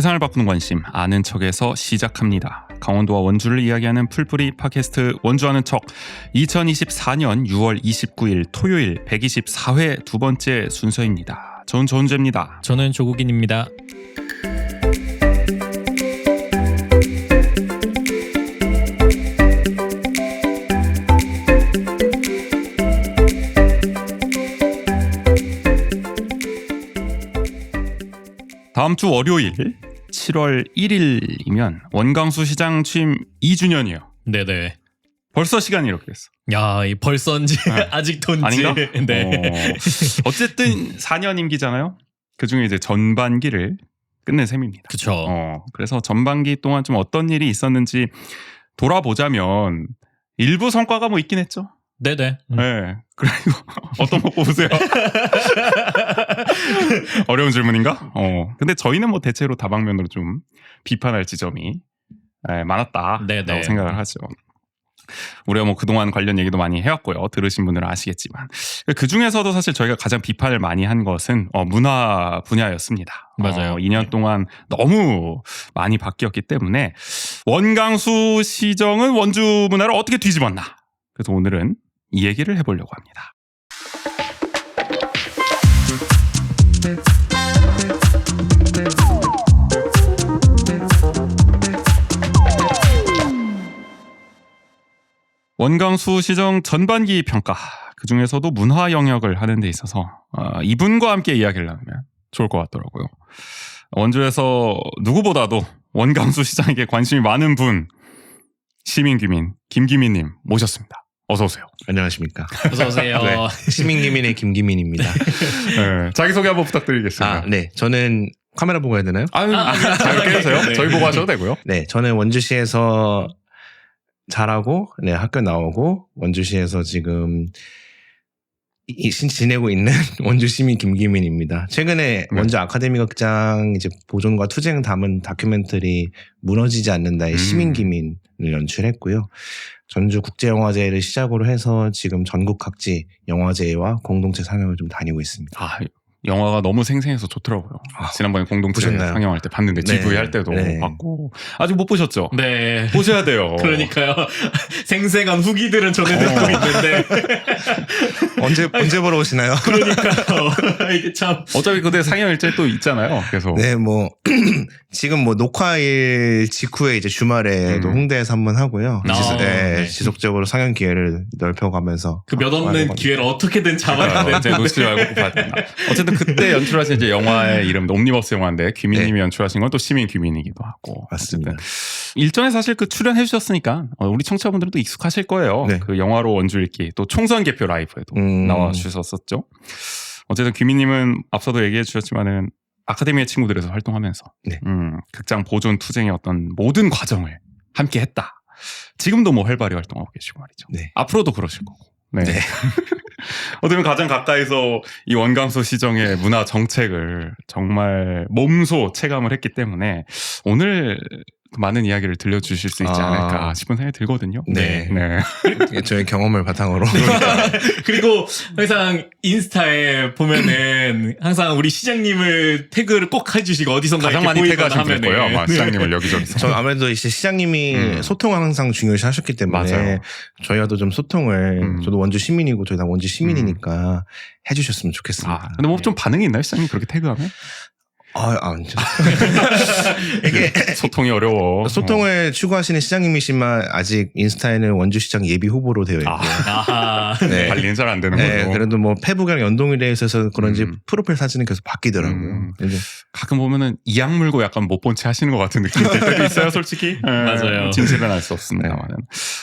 세상을 바꾸는 관심 아는 척에서 시작합니다. 강원도와 원주를 이야기하는 풀뿌리 팟캐스트 원주 아는 척 2024년 6월 29일 토요일 124회 두 번째 순서입니다. 저는 조은재입니다. 저는 조국인입니다. 다음 주 월요일 7월 1일이면 원광수 시장 취임 2주년이에요. 네네. 벌써 시간이 이렇게 됐어. 야, 이 벌써인지 아직도인지. 아닌가? 네. 어쨌든 4년 임기잖아요. 그중에 이제 전반기를 끝낸 셈입니다. 그렇죠. 그래서 전반기 동안 좀 어떤 일이 있었는지 돌아보자면 일부 성과가 뭐 있긴 했죠. 네네. 네. 그리고 어떤 거 뽑으세요? 어려운 질문인가? 근데 저희는 뭐 대체로 다방면으로 좀 비판할 지점이 많았다라고 네네. 생각을 하죠. 우리가 뭐 그동안 관련 얘기도 많이 해왔고요. 들으신 분들은 아시겠지만 그 중에서도 사실 저희가 가장 비판을 많이 한 것은 문화 분야였습니다. 맞아요. 2년 동안 너무 많이 바뀌었기 때문에 원광수 시정은 원주 문화를 어떻게 뒤집었나. 그래서 오늘은 이 얘기를 해보려고 합니다. 원광수 시정 전반기 평가, 그중에서도 문화 영역을 하는 데 있어서 이분과 함께 이야기를 나누면 좋을 것 같더라고요. 원주에서 누구보다도 원광수 시장에게 관심이 많은 분, 시민규민 김규민님 모셨습니다. 어서 오세요. 안녕하십니까. 어서 오세요. 네, 시민기민의 김기민입니다. 네, 자기소개 한번 부탁드리겠습니다. 네. 저는 카메라 보고 해야 되나요? 잘 깨주세요. 네. 저희 보고 하셔도 되고요. 네, 저는 원주시에서 자라고 학교 나오고 원주시에서 지금 지내고 있는 원주 시민 김기민입니다. 최근에 원주 아카데미 극장 이제 보존과 투쟁 담은 다큐멘터리 무너지지 않는다의 시민기민을 연출했고요. 전주 국제영화제를 시작으로 해서 지금 전국 각지 영화제와 공동체 상영을 좀 다니고 있습니다. 영화가 너무 생생해서 좋더라고요. 지난번에 공동체 보셨나요? 상영할 때 봤는데 네. GV 할 때도 네. 봤고 아직 못 보셨죠? 네. 보셔야 돼요. 그러니까요. 생생한 후기들은 전해듣고 있는데. 언제 보러 오시나요? 그러니까요. 이게 참. 어차피 그때 상영 일정이 또 있잖아요. 계속. 네, 지금 녹화일 직후에 이제 주말에도 홍대에서 한번 하고요. 네. 지속적으로 상영 기회를 넓혀가면서. 그 몇 없는 기회를 어떻게든 잡아야 되는데. 제 놓치지 말고 꼭 봐야 된다. 어쨌든 그때 연출하신 이제 영화의 이름 옴니버스 영화인데 규민님이 연출하신 건 또 시민 규민이기도 하고. 맞습니다. 어쨌든 일전에 사실 그 출연해 주셨으니까 우리 청취자분들도 익숙하실 거예요. 네. 그 영화로 원주 읽기 또 총선 개표 라이브에도 나와 주셨었죠. 어쨌든 규민님은 앞서도 얘기해 주셨지만은 아카데미의 친구들에서 활동하면서 네. 극장 보존 투쟁의 어떤 모든 과정을 함께 했다. 지금도 뭐 활발히 활동하고 계시고 말이죠. 네. 앞으로도 그러실 거고. 네. 네. 어쩌면 가장 가까이서 이 원광수 시정의 문화 정책을 정말 몸소 체감을 했기 때문에 오늘 많은 이야기를 들려주실 수 있지 않을까 싶은 생각이 들거든요. 네. 네. 저의 경험을 바탕으로. 그리고 항상 인스타에 보면은 항상 우리 시장님을 태그를 꼭 해주시고 어디선가 가장 이렇게 많이 보이거나 태그하시면 될 거예요. 아마 시장님을 여기저기서. 저 아무래도 이제 시장님이 소통을 항상 중요시 하셨기 때문에 맞아요. 저희와도 좀 소통을 저도 원주 시민이고 저희 다 원주 시민이니까 해주셨으면 좋겠습니다. 근데 뭐 좀 반응이 있나요? 시장님 그렇게 태그하면? 이게 소통이 어려워. 소통을 추구하시는 시장님이시지만 아직 인스타에는 원주시장 예비 후보로 되어 있고요. 아하. 네. 관리는 잘 안 되는 네, 거죠. 그래도 뭐 페북이랑 연동이 돼 있어서 그런지 프로필 사진은 계속 바뀌더라고요. 근데 가끔 보면은 이악 물고 약간 못 본 채 하시는 것 같은 느낌이 들 때도 있어요, 솔직히. 맞아요. 진실은 알 수 없습니다만은.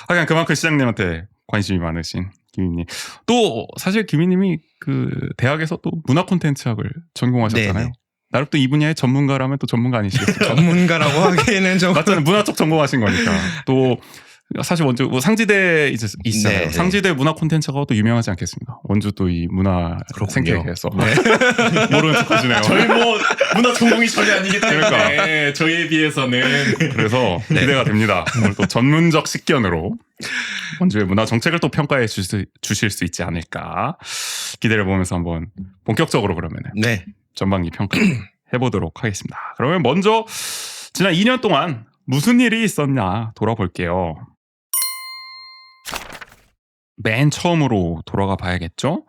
하여간 그만큼 시장님한테 관심이 많으신 김희님. 또 사실 김희님이 그 대학에서 또 문화 콘텐츠학을 전공하셨잖아요. 네네. 나름 또 이 분야의 전문가라면 또 전문가 아니시겠어요? 전문가라고 하기에는 좀 맞잖아요. 문화 쪽 전공하신 거니까. 또 사실 원주 뭐 상지대 이제 있잖아요. 네. 상지대 문화 콘텐츠가 또 유명하지 않겠습니까? 원주 또 이 문화 그렇군요. 생태계에서 모르는 척하시네요. 저희 뭐 문화 전공이 전혀 아니기 때문에 그러니까. 저희에 비해서는 그래서 기대가 됩니다. 오늘 또 전문적 식견으로 원주의 문화 정책을 또 평가해 주실 수 있지 않을까 기대를 보면서 한번 본격적으로 그러면은 네. 전반기 평가 해보도록 하겠습니다. 그러면 먼저 지난 2년 동안 무슨 일이 있었냐 돌아볼게요. 맨 처음으로 돌아가 봐야겠죠.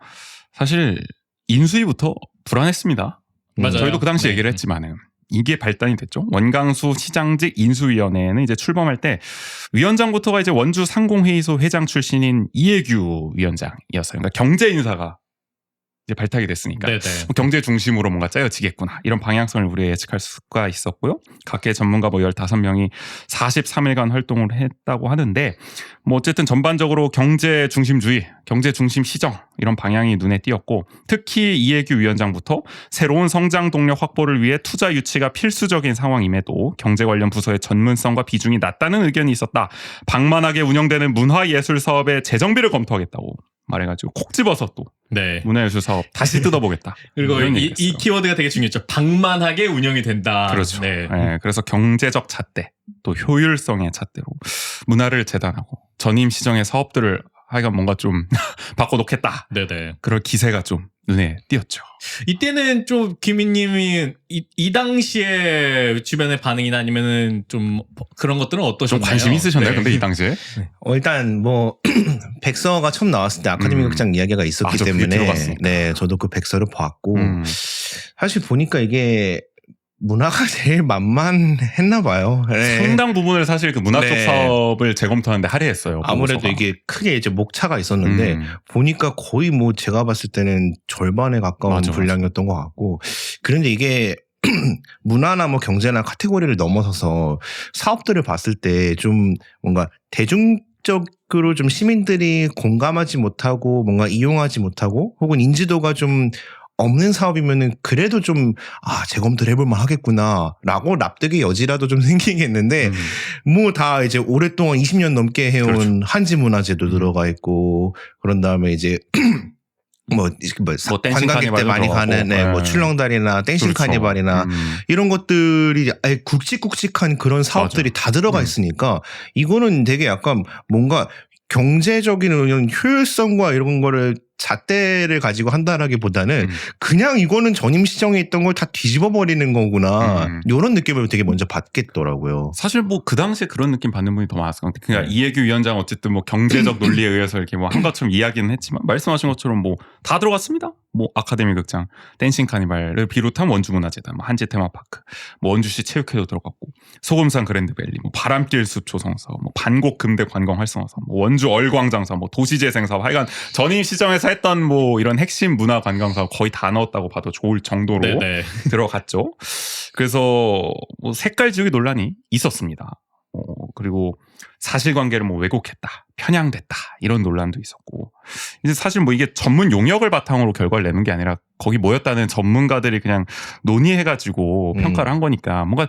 사실 인수위부터 불안했습니다. 맞아요. 저희도 그 당시 네. 얘기를 했지만은 이게 발단이 됐죠. 원광수 시장직 인수위원회는 이제 출범할 때 위원장부터가 이제 원주 상공회의소 회장 출신인 이해규 위원장이었어요. 그러니까 경제 인사가 이제 발탁이 됐으니까 네네. 경제 중심으로 뭔가 짜여지겠구나 이런 방향성을 우리가 예측할 수가 있었고요. 각계 전문가 뭐 15명이 43일간 활동을 했다고 하는데 뭐 어쨌든 전반적으로 경제 중심주의, 경제 중심 시정 이런 방향이 눈에 띄었고 특히 이해규 위원장부터 새로운 성장 동력 확보를 위해 투자 유치가 필수적인 상황임에도 경제 관련 부서의 전문성과 비중이 낮다는 의견이 있었다. 방만하게 운영되는 문화예술 사업의 재정비를 검토하겠다고 말해가지고 콕 집어서 또 네. 문화예술 사업 다시 뜯어보겠다. 그리고 이런 이 얘기했어요. 키워드가 되게 중요했죠. 방만하게 운영이 된다. 그렇죠. 네. 네, 그래서 경제적 잣대 또 효율성의 잣대로 문화를 재단하고 전임 시정의 사업들을 하여간 뭔가 좀 바꿔놓겠다. 네네. 그럴 기세가 좀 눈에 띄었죠. 이때는 좀 김희님이 이 당시에 주변의 반응이나 아니면은 좀 그런 것들은 좀 어떠셨나요? 관심 있으셨나요? 네. 근데 이 당시에? 일단 뭐 백서가 처음 나왔을 때 아카데미 극장 이야기가 있었기 저 그게 때문에 들어봤으니까. 네 저도 그 백서를 봤고 음. 사실 보니까 이게 문화가 제일 만만했나 봐요. 네. 상당 부분을 사실 그 문화 쪽 네. 사업을 재검토하는데 할애했어요. 아무래도 보고서가. 이게 크게 이제 목차가 있었는데 음. 보니까 거의 뭐 제가 봤을 때는 절반에 가까운 맞아. 분량이었던 것 같고 그런데 이게 문화나 뭐 경제나 카테고리를 넘어서서 사업들을 봤을 때 좀 뭔가 대중적으로 좀 시민들이 공감하지 못하고 뭔가 이용하지 못하고 혹은 인지도가 좀 없는 사업이면은 그래도 좀 재검토를 해볼 만 하겠구나라고 납득의 여지라도 좀 생기겠는데 뭐 다 이제 오랫동안 20년 넘게 해온 그렇죠. 한지문화재도 들어가 있고 그런 다음에 이제 뭐 댄싱 관광객 때 카니발도 많이 들어가고. 가는 네. 뭐 출렁다리나 댄싱 그렇죠. 카니발이나 이런 것들이 아예 굵직굵직한 그런 사업들이 다 들어가 있으니까 이거는 되게 약간 뭔가 경제적인 이런 효율성과 이런 거를 잣대를 가지고 한다라기보다는 그냥 이거는 전임 시정에 있던 걸 다 뒤집어 버리는 거구나 이런 느낌을 되게 먼저 받겠더라고요. 사실 뭐 그 당시에 그런 느낌 받는 분이 더 많았을 것 같아요. 그러니까 이해규 위원장 어쨌든 뭐 경제적 논리에 의해서 이렇게 뭐 한 것처럼 이야기는 했지만 말씀하신 것처럼 뭐 다 들어갔습니다. 뭐 아카데미 극장, 댄싱 카니발을 비롯한 원주문화재단, 뭐 한지 테마파크, 뭐 원주시 체육회도 들어갔고 소금산 그랜드밸리, 뭐 바람길 숲 조성사업, 뭐 반곡 금대 관광 활성화 사업, 뭐 원주 얼광장 사업, 뭐 도시재생 사업, 하여간 전임 시정에서 했던 뭐 이런 핵심 문화 관광 사업 거의 다 넣었다고 봐도 좋을 정도로 네네. 들어갔죠. 그래서 뭐 색깔 지우기 논란이 있었습니다. 그리고 사실관계를 뭐 왜곡했다, 편향됐다 이런 논란도 있었고 이제 사실 뭐 이게 전문 용역을 바탕으로 결과를 내는 게 아니라 거기 모였다는 전문가들이 그냥 논의해가지고 평가를 한 거니까 뭔가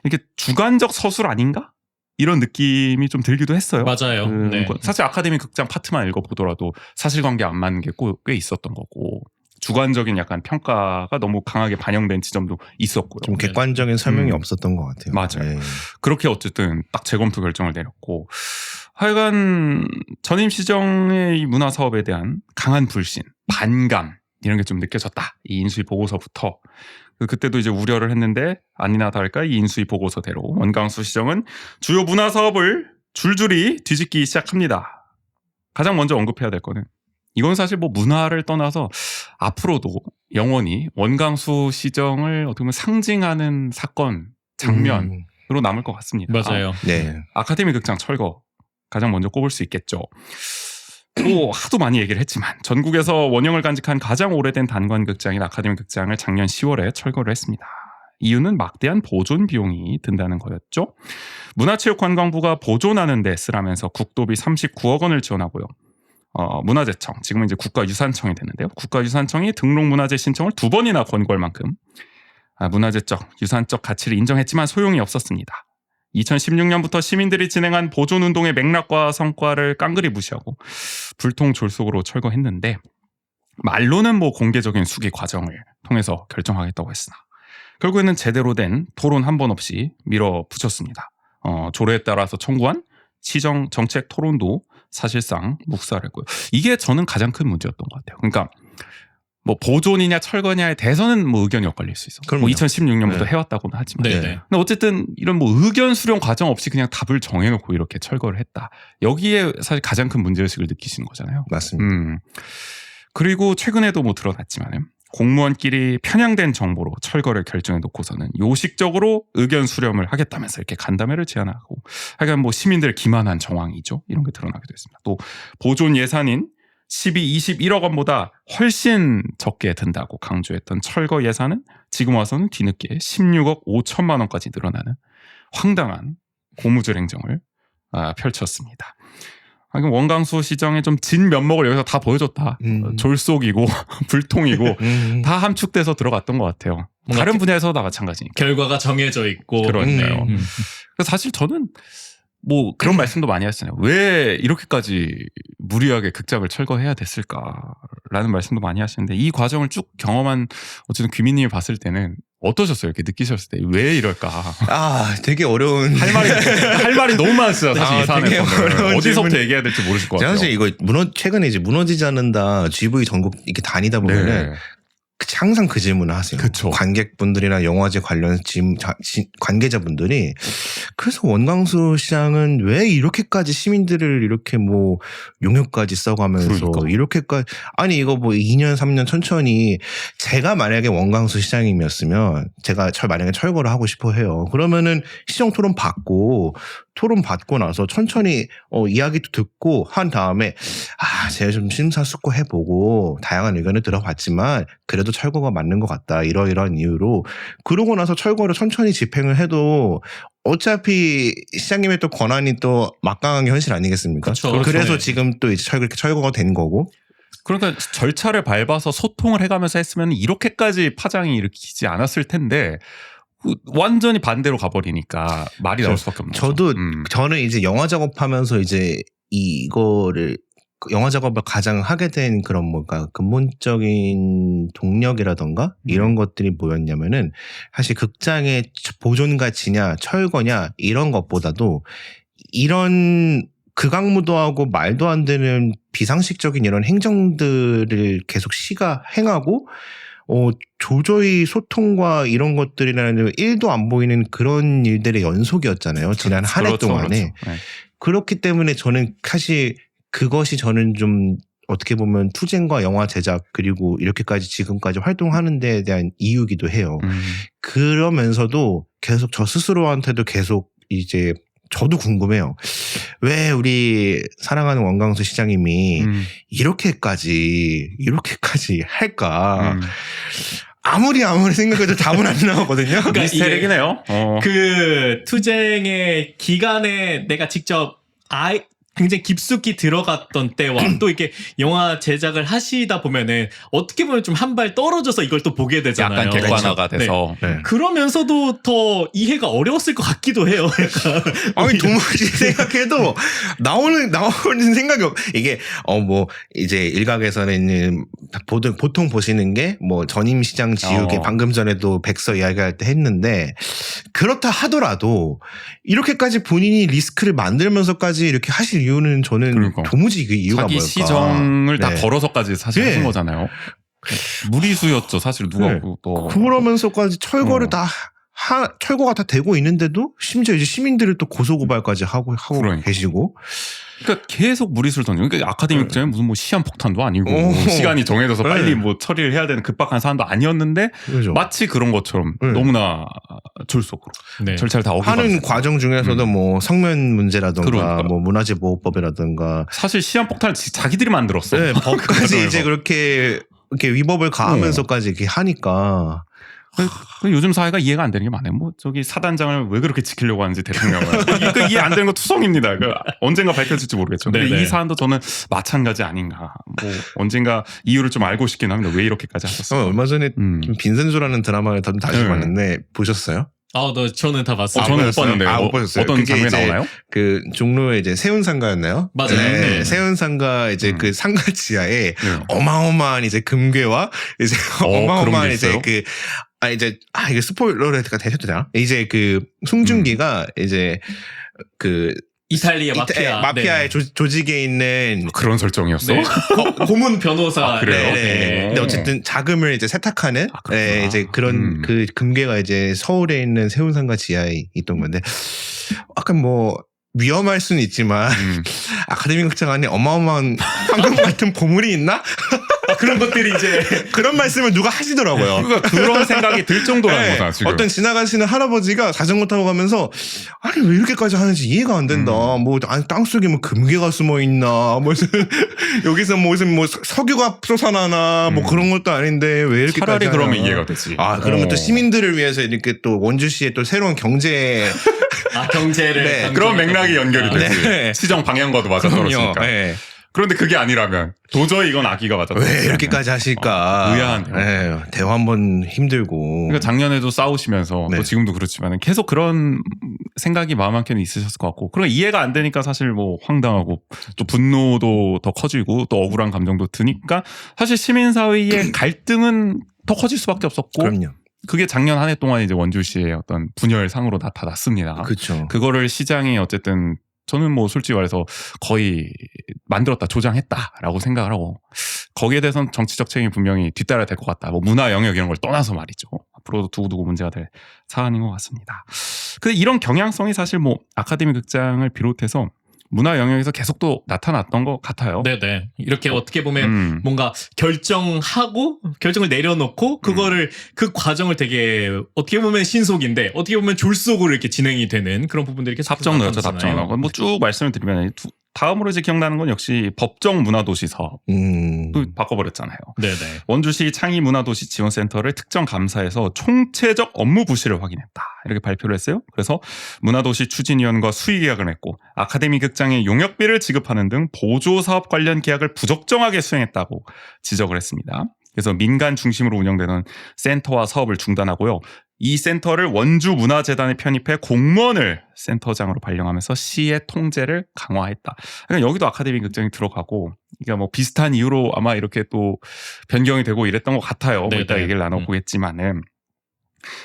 이렇게 주관적 서술 아닌가? 이런 느낌이 좀 들기도 했어요. 맞아요. 네. 사실 아카데미 극장 파트만 읽어보더라도 사실관계 안 맞는 게 꽤 있었던 거고 주관적인 약간 평가가 너무 강하게 반영된 지점도 있었고요. 좀 객관적인 설명이 음. 없었던 것 같아요. 맞아요. 네. 그렇게 어쨌든 딱 재검토 결정을 내렸고 하여간 전임 시정의 이 문화 사업에 대한 강한 불신, 반감 이런 게 좀 느껴졌다. 이 인수위 보고서부터. 그때도 이제 우려를 했는데 아니나 다를까 이 인수위 보고서대로 원광수 시정은 주요 문화 사업을 줄줄이 뒤집기 시작합니다. 가장 먼저 언급해야 될 거는 이건 사실 뭐 문화를 떠나서 앞으로도 영원히 원광수 시정을 어떻게 보면 상징하는 사건, 장면으로 남을 것 같습니다. 맞아요. 네. 아카데미 극장 철거 가장 먼저 꼽을 수 있겠죠. 또 하도 많이 얘기를 했지만 전국에서 원형을 간직한 가장 오래된 단관 극장인 아카데미 극장을 작년 10월에 철거를 했습니다. 이유는 막대한 보존 비용이 든다는 거였죠. 문화체육관광부가 보존하는 데 쓰라면서 국도비 39억 원을 지원하고요. 문화재청, 지금은 이제 국가유산청이 됐는데요. 국가유산청이 등록문화재 신청을 2번이나 권고할 만큼 문화재적, 유산적 가치를 인정했지만 소용이 없었습니다. 2016년부터 시민들이 진행한 보존운동의 맥락과 성과를 깡그리 무시하고 불통졸속으로 철거했는데 말로는 뭐 공개적인 수기 과정을 통해서 결정하겠다고 했으나 결국에는 제대로 된 토론 한 번 없이 밀어붙였습니다. 조례에 따라서 청구한 시정 정책 토론도 사실상 묵살했고요. 이게 저는 가장 큰 문제였던 것 같아요. 그러니까 뭐 보존이냐 철거냐에 대해서는 뭐 의견이 엇갈릴 수 있어. 뭐 그럼요. 2016년부터 네. 해왔다고는 하지만. 네네. 근데 어쨌든 이런 뭐 의견 수렴 과정 없이 그냥 답을 정해놓고 이렇게 철거를 했다. 여기에 사실 가장 큰 문제의식을 느끼시는 거잖아요. 맞습니다. 그리고 최근에도 뭐 드러났지만은 공무원끼리 편향된 정보로 철거를 결정해 놓고서는 요식적으로 의견 수렴을 하겠다면서 이렇게 간담회를 제안하고 하여간 뭐 시민들 기만한 정황이죠. 이런 게 드러나기도 했습니다. 또 보존 예산인 21억 원보다 훨씬 적게 든다고 강조했던 철거 예산은 지금 와서는 뒤늦게 16억 5천만 원까지 늘어나는 황당한 고무줄 행정을 펼쳤습니다. 원광수 시장의 좀 진 면목을 여기서 다 보여줬다. 졸속이고 불통이고 다 함축돼서 들어갔던 것 같아요. 다른 분야에서도 다 마찬가지니까. 결과가 정해져 있고. 그렇네요. 그래서 사실 저는 뭐 그런 말씀도 많이 하시잖아요. 왜 이렇게까지 무리하게 극장을 철거해야 됐을까라는 말씀도 많이 하시는데 이 과정을 쭉 경험한 어쨌든 귀민님이 봤을 때는 어떠셨어요? 이렇게 느끼셨을 때 왜 이럴까? 되게 어려운 할 말이 너무 많으시죠 사실 이 되게 사안에서는. 어려운 어디서부터 질문. 얘기해야 될지 모르실 것 같아요. 사실 이거 최근에 이제 무너지지 않는다 GV 전국 이렇게 다니다 보면은 네. 항상 그 질문을 하세요. 그쵸. 관객분들이나 영화제 관련 관계자분들이 그래서 원광수 시장은 왜 이렇게까지 시민들을 이렇게 뭐 용역까지 써가면서 그러니까. 이렇게까지 아니 이거 뭐 2년 3년 천천히 제가 만약에 원광수 시장님이었으면 제가 만약에 철거를 하고 싶어 해요. 그러면은 시정 토론 받고 나서 천천히 이야기도 듣고 한 다음에 제가 좀 심사숙고해보고 다양한 의견을 들어봤지만 그래도 철거가 맞는 것 같다 이러이러한 이유로 그러고 나서 철거를 천천히 집행을 해도 어차피 시장님의 또 권한이 또 막강한 게 현실 아니겠습니까? 그쵸. 그래서 네. 지금 또 이제 철거가 된 거고. 그러니까 절차를 밟아서 소통을 해가면서 했으면 이렇게까지 파장이 일으키지 않았을 텐데 완전히 반대로 가버리니까 말이 나올 수밖에 없는 거죠. 저는 이제 영화 작업하면서 이제 이거를 영화 작업을 가장 하게 된 그런 뭔가 근본적인 동력이라던가 이런 것들이 뭐였냐면은 사실 극장의 보존 가치냐 철거냐 이런 것보다도 이런 극악무도하고 말도 안 되는 비상식적인 이런 행정들을 계속 시가 행하고 조저히 소통과 이런 것들이라는 1도 안 보이는 그런 일들의 연속이었잖아요. 지난 한 해 동안에. 그렇죠. 네. 그렇기 때문에 저는 사실 그것이 저는 좀 어떻게 보면 투쟁과 영화 제작 그리고 이렇게까지 지금까지 활동하는 데에 대한 이유기도 해요. 그러면서도 계속 저 스스로한테도 계속 이제 저도 궁금해요. 왜 우리 사랑하는 원광수 시장님이 이렇게까지 할까? 아무리 생각해도 답은 안 나오거든요. 그러니까 미스테리긴 해요. 그 투쟁의 기간에 내가 직접 굉장히 깊숙이 들어갔던 때와 또 이렇게 영화 제작을 하시다 보면은 어떻게 보면 좀 한 발 떨어져서 이걸 또 보게 되잖아요. 약간 객관화가 돼서. 네. 그러면서도 더 이해가 어려웠을 것 같기도 해요. 약간. 아니 도무지 생각해도 나오는 생각이 이게 뭐 이제 일각에서는 보통 보시는 게 뭐 전임 시장 지우개 방금 전에도 백서 이야기할 때 했는데 그렇다 하더라도 이렇게까지 본인이 리스크를 만들면서까지 이렇게 하실 이유는 저는 그러니까. 도무지 그 이유가 자기 뭘까? 시정을 다 네. 걸어서까지 사실 네. 하신 거잖아요. 무리수였죠. 사실 누가 네. 또 그러면서까지 철거를 철거가 다 되고 있는데도 심지어 이제 시민들을 또 고소고발까지 하고 그러니까. 계시고. 그러니까 계속 무리수를 던지고 그러니까 아카데미 극장에 무슨 뭐 시한폭탄도 아니고 시간이 정해져서 네. 빨리 뭐 처리를 해야 되는 급박한 사안도 아니었는데 그렇죠. 마치 그런 것처럼 네. 너무나 졸속으로 네. 절차를 다 어기고 하는 과정 중에서도 뭐 성면 문제라든가 그러니까. 뭐 문화재 보호법이라든가 사실 시한폭탄을 자기들이 만들었어. 네, 법까지 이제 그렇게 이렇게 위법을 가하면서까지 이렇게 하니까 요즘 사회가 이해가 안 되는 게 많아요. 뭐 저기 사단장을 왜 그렇게 지키려고 하는지 대통령을 이거 이해 안 되는 거 투성입니다. 언젠가 밝혀질지 모르겠죠. 근데 네네. 이 사안도 저는 마찬가지 아닌가. 뭐 언젠가 이유를 좀 알고 싶긴 합니다. 왜 이렇게까지 하셨어요? 얼마 전에 빈센조라는 드라마를 다시 네. 봤는데 보셨어요? 저는 다 봤어요. 저는 못 보셨어요? 봤는데요. 못 보셨어요? 어떤 그게 장면이 이제 나오나요? 그 종로에 이제 세운상가였나요? 맞아요. 네. 네. 세운상가 이제 그 상가 지하에 네. 어마어마한 이제 금괴와 이제 그런 어마어마한 게 이제 있어요? 이게 스포일러가 되셔도 되나? 이제 그 송중기가 이제 그 이탈리아 마피아. 마피아의 네. 조직에 있는 그런 설정이었어? 네. 고문 변호사. 아, 그래요? 네. 근데 어쨌든 자금을 이제 세탁하는 그렇구나. 이제 그런 그 금괴가 이제 서울에 있는 세운상가 지하에 있던 건데 약간 뭐 위험할 수는 있지만 아카데미 극장 안에 어마어마한 황금 같은 보물이 있나? 그런 것들이 이제 그런 말씀을 누가 하시더라고요. 그러니까 그런 생각이 들 정도라는 네. 거다 지금. 어떤 지나가시는 할아버지가 자전거 타고 가면서 아니 왜 이렇게까지 하는지 이해가 안 된다. 뭐 땅속에 뭐 금괴가 숨어 있나. 무슨 여기서 무슨 뭐 석유가 솟아나나 뭐 그런 것도 아닌데 왜 이렇게까지 차라리 그러면 하나. 이해가 되지. 아 그러면 또 시민들을 위해서 이렇게 또 원주시의 또 새로운 경제 경제를 네. 강조하고. 그런 맥락이 연결이 되지. 네. 시정 방향과도 맞아 떨어지니까. 네. 그런데 그게 아니라면 도저히 이건 악의가 맞아. 왜 이렇게까지 하실까? 의아한데요. 네. 대화 한번 힘들고. 그러니까 작년에도 싸우시면서 네. 또 지금도 그렇지만 계속 그런 생각이 마음 한켠에 있으셨을 것 같고 그러니까 이해가 안 되니까 사실 뭐 황당하고 또 분노도 더 커지고 또 억울한 감정도 드니까 사실 시민사회의 갈등은 더 커질 수밖에 없었고 그럼요. 그게 작년 한 해 동안 이제 원주시의 어떤 분열상으로 나타났습니다. 그렇죠. 그거를 시장이 어쨌든 저는 뭐 솔직히 말해서 거의 만들었다 조장했다라고 생각을 하고 거기에 대해서는 정치적 책임이 분명히 뒤따라야 될 것 같다. 뭐 문화 영역 이런 걸 떠나서 말이죠. 앞으로도 두고두고 문제가 될 사안인 것 같습니다. 근데 이런 경향성이 사실 뭐 아카데미 극장을 비롯해서 문화 영역에서 계속 또 나타났던 것 같아요. 네네. 이렇게 어떻게 보면 뭔가 결정을 내려놓고 그거를 그 과정을 되게 어떻게 보면 신속인데 어떻게 보면 졸속으로 이렇게 진행이 되는 그런 부분들이 계속 답정너였죠, 나타나잖아요. 답정너. 뭐 쭉 말씀을 드리면 다음으로 이제 기억나는 건 역시 법정 문화도시 사업. 또 바꿔버렸잖아요. 네네. 원주시 창의문화도시 지원센터를 특정 감사에서 총체적 업무 부실을 확인했다. 이렇게 발표를 했어요. 그래서 문화도시 추진위원과 수의 계약을 맺고 아카데미 극장에 용역비를 지급하는 등 보조사업 관련 계약을 부적정하게 수행했다고 지적을 했습니다. 그래서 민간 중심으로 운영되는 센터와 사업을 중단하고요. 이 센터를 원주문화재단에 편입해 공무원을 센터장으로 발령하면서 시의 통제를 강화했다. 그러니까 여기도 아카데미 극장이 들어가고 이게 뭐 비슷한 이유로 아마 이렇게 또 변경이 되고 이랬던 것 같아요. 뭐 이따 얘기를 나눠보겠지만은.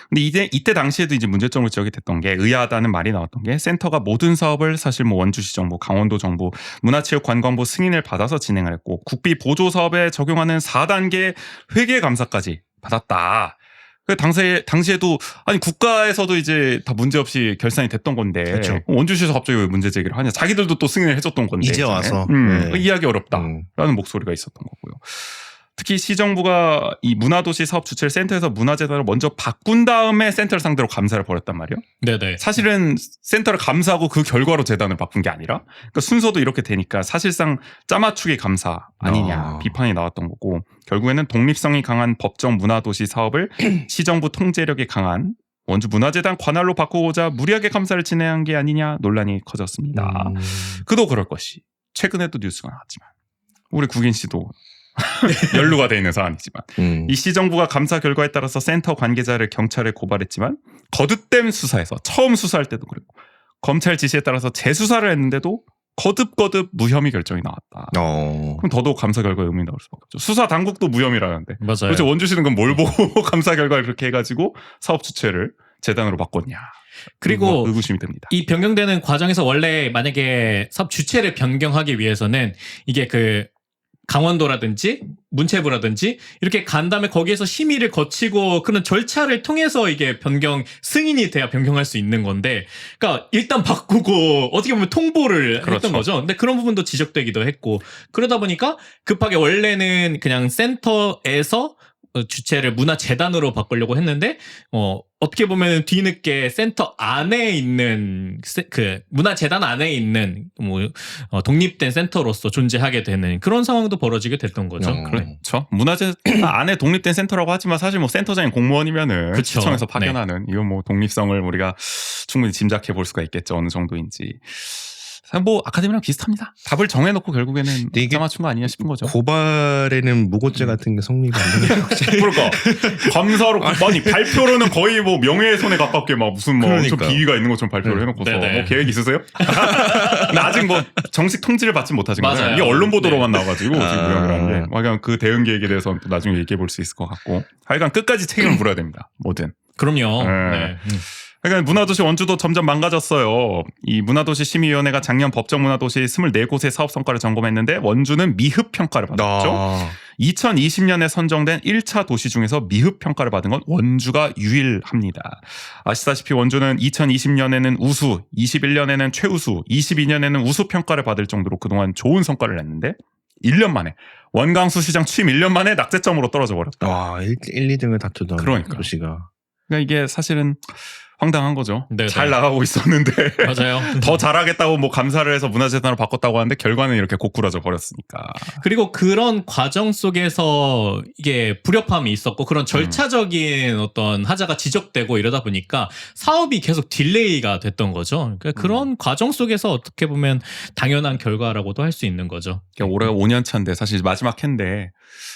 근데 이때 당시에도 이제 문제점으로 지적이 됐던 게 의아하다는 말이 나왔던 게 센터가 모든 사업을 사실 뭐 원주시 정부, 강원도 정부, 문화체육관광부 승인을 받아서 진행을 했고 국비 보조 사업에 적용하는 4단계 회계 감사까지 받았다. 당시에도 아니 국가에서도 이제 다 문제 없이 결산이 됐던 건데 그렇죠. 원주시에서 갑자기 왜 문제 제기를 하냐? 자기들도 또 승인을 해줬던 건데 이제 와서 네. 이해하기 어렵다라는 목소리가 있었던 거고요. 특히 시정부가 이 문화도시 사업 주체를 센터에서 문화재단을 먼저 바꾼 다음에 센터를 상대로 감사를 벌였단 말이에요. 네네. 사실은 센터를 감사하고 그 결과로 재단을 바꾼 게 아니라 그러니까 순서도 이렇게 되니까 사실상 짜맞추기 감사 아니냐 비판이 나왔던 거고 결국에는 독립성이 강한 법정 문화도시 사업을 시정부 통제력이 강한 원주문화재단 관할로 바꾸고자 무리하게 감사를 진행한 게 아니냐 논란이 커졌습니다. 그도 그럴 것이 최근에도 뉴스가 나왔지만 우리 국인 씨도 연루가 돼 있는 사안이지만 이 시정부가 감사 결과에 따라서 센터 관계자를 경찰에 고발했지만 거듭된 수사에서 처음 수사할 때도 그랬고 검찰 지시에 따라서 재수사를 했는데도 거듭 무혐의 결정이 나왔다. 그럼 더더욱 감사 결과에 의문이 나올 수밖에 없죠. 수사 당국도 무혐의라는데 맞아요. 도대체 원주시는 그럼 뭘 보고 감사 결과를 그렇게 해가지고 사업 주체를 재단으로 바꿨냐. 그리고 의구심이 듭니다. 이 변경되는 과정에서 원래 만약에 사업 주체를 변경하기 위해서는 이게 그 강원도라든지 문체부라든지 이렇게 간 다음에 거기에서 심의를 거치고 그런 절차를 통해서 이게 변경 승인이 돼야 변경할 수 있는 건데 그러니까 일단 바꾸고 어떻게 보면 통보를 그렇죠. 했던 거죠. 근데 그런 부분도 지적되기도 했고 그러다 보니까 급하게 원래는 그냥 센터에서 주체를 문화재단으로 바꾸려고 했는데 어떻게 보면 뒤늦게 센터 안에 있는 그 문화재단 안에 있는 독립된 센터로서 존재하게 되는 그런 상황도 벌어지게 됐던 거죠. 그렇죠. 문화재단 안에 독립된 센터라고 하지만 사실 뭐 센터장인 공무원이면은 그쵸. 시청에서 파견하는 이건 뭐 독립성을 우리가 충분히 짐작해 볼 수가 있겠죠. 어느 정도인지. 뭐 아카데미랑 비슷합니다. 답을 정해놓고 결국에는 이게 맞춘 거 아니냐 싶은 거죠. 고발에는 무고죄 같은 게 성립이 안 되는 거지. 그러니까 감사로 아니 발표로는 거의 뭐 명예훼손에 가깝게 막 무슨 뭐 엄청 그러니까. 비위가 있는 것처럼 발표를 해놓고서 네네. 뭐 계획 있으세요? 근데 아직 뭐 정식 통지를 받지 못하신 거예요. 맞아요. 이게 언론 보도로만 나와가지고 지금 아. 무혐의라는 게 그냥 그 대응 계획에 대해서는 또 나중에 얘기해 볼 수 있을 것 같고 하여간 끝까지 책임을 물어야 됩니다. 뭐든. 그럼요. 네. 네. 그러니까 문화도시 원주도 점점 망가졌어요. 이 문화도시 심의위원회가 작년 법정 문화도시 24곳의 사업 성과를 점검했는데 원주는 미흡 평가를 받았죠. 2020년에 선정된 1차 도시 중에서 미흡 평가를 받은 건 원주가 유일합니다. 아시다시피 원주는 2020년에는 우수, 21년에는 최우수, 22년에는 우수 평가를 받을 정도로 그동안 좋은 성과를 냈는데 1년 만에 원광수 시장 취임 1년 만에 낙제점으로 떨어져 버렸다. 와, 1, 2등을 다투던 그러니까. 도시가. 그러니까 이게 사실은 황당한 거죠. 네네. 잘 나가고 있었는데 맞아요. 더 잘하겠다고 뭐 감사를 해서 문화재단으로 바꿨다고 하는데 결과는 이렇게 고꾸라져 버렸으니까. 그리고 그런 과정 속에서 이게 불협화음이 있었고 그런 절차적인 어떤 하자가 지적되고 이러다 보니까 사업이 계속 딜레이가 됐던 거죠. 그러니까 그런 과정 속에서 어떻게 보면 당연한 결과라고도 할 수 있는 거죠. 그러니까 올해가 5년 차인데 사실 마지막 해인데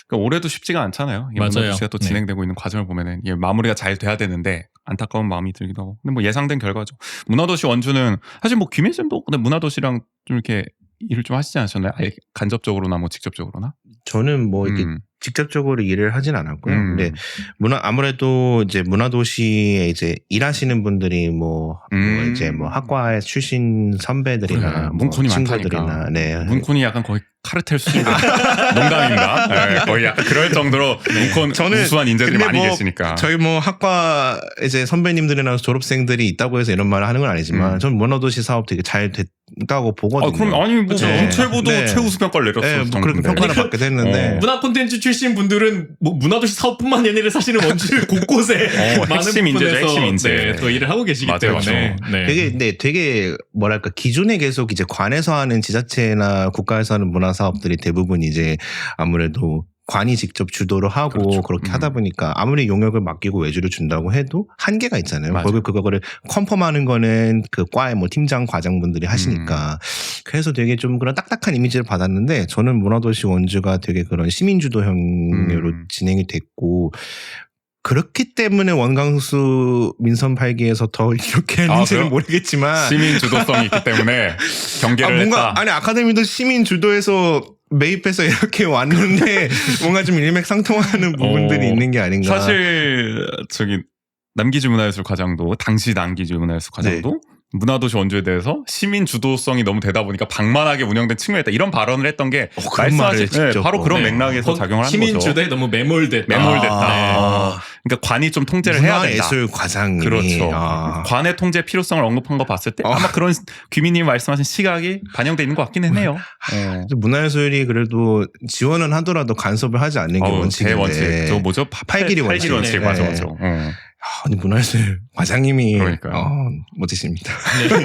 그러니까 올해도 쉽지가 않잖아요. 이게 맞아요. 문화도시가 또 네. 진행되고 있는 과정을 보면은 이게 마무리가 잘 돼야 되는데 안타까운 마음이 들기도 하고. 근데 뭐 예상된 결과죠. 문화도시 원주는 사실 뭐 김혜진도 근데 문화도시랑 좀 이렇게 일을 좀 하시지 않으셨나요? 아예 간접적으로나 뭐 직접적으로나? 저는 뭐 이렇게 직접적으로 일을 하진 않았고요. 근데 아무래도 이제 문화도시에 이제 일하시는 분들이 뭐 이제 뭐 학과에 출신 선배들이나 그래, 뭐 문콘이 친구들이나 많다니까. 네. 문콘이 약간 거의 카르텔 수준 농담입니다. 네, 거의 약간 그럴 정도로 문콘 저는 우수한 인재들이 근데 많이 뭐 계시니까. 저희 뭐 학과 이제 선배님들이나 졸업생들이 있다고 해서 이런 말을 하는 건 아니지만 저는 문화도시 사업 되게 잘 됐다고 보거든요. 그럼 아니 뭐 그쵸. 문체부도 네. 최우수 평가를 내렸어. 네, 뭐 그렇게 평가를 받게 됐는데 문화 콘텐츠 출신 분들은 뭐 문화도시 사업뿐만 아니라 사실은 원주 곳곳에 많은 핵심 인재죠, 부분에서 핵심 인재. 네, 또 일을 하고 계시기 맞아요, 때문에 네. 되게 뭐랄까 기존에 계속 이제 관에서 하는 지자체나 국가에서 하는 문화 사업들이 대부분 이제 아무래도 관이 직접 주도를 하고 그렇죠. 그렇게 하다 보니까 아무리 용역을 맡기고 외주를 준다고 해도 한계가 있잖아요. 맞아요. 결국 그거를 컨펌하는 거는 그 과의 뭐 팀장 과장분들이 하시니까 그래서 되게 좀 그런 딱딱한 이미지를 받았는데 저는 문화도시 원주가 되게 그런 시민주도 형태로 진행이 됐고 그렇기 때문에 원광수 민선 8기에서 더 이렇게 했는지는 그래요? 모르겠지만 시민 주도성이 있기 때문에 경계를 뭔가 했다. 아니 아카데미도 시민 주도에서 매입해서 이렇게 왔는데 뭔가 좀 일맥상통하는 부분들이 있는 게 아닌가. 사실 저기 남기주 문화예술 과장도 당시 남기주 문화예술 과장도 문화도시 원주에 대해서 시민 주도성이 너무 되다 보니까 방만하게 운영된 측면이 있다. 이런 발언을 했던 게 그런 말을 직접 바로 그런 네. 맥락에서 작용을 하는 시민 거죠. 주도에 너무 매몰됐다. 매몰됐다. 그러니까 관이 좀 통제를 해야 된다. 문화예술 과장님이 그렇죠. 관의 통제 필요성을 언급한 거 봤을 때 아마 그런 귀미님이 말씀하신 시각이 반영돼 있는 것 같기는 해요. 문화예술이 그래도 지원은 하더라도 간섭을 하지 않는 게 원칙인데. 대원칙. 저 뭐죠? 팔길이 팔길이 원칙. 원칙. 맞아 네. 맞아. 아니 문화예술 과장님이 그러니까요. 멋지십니다. 네.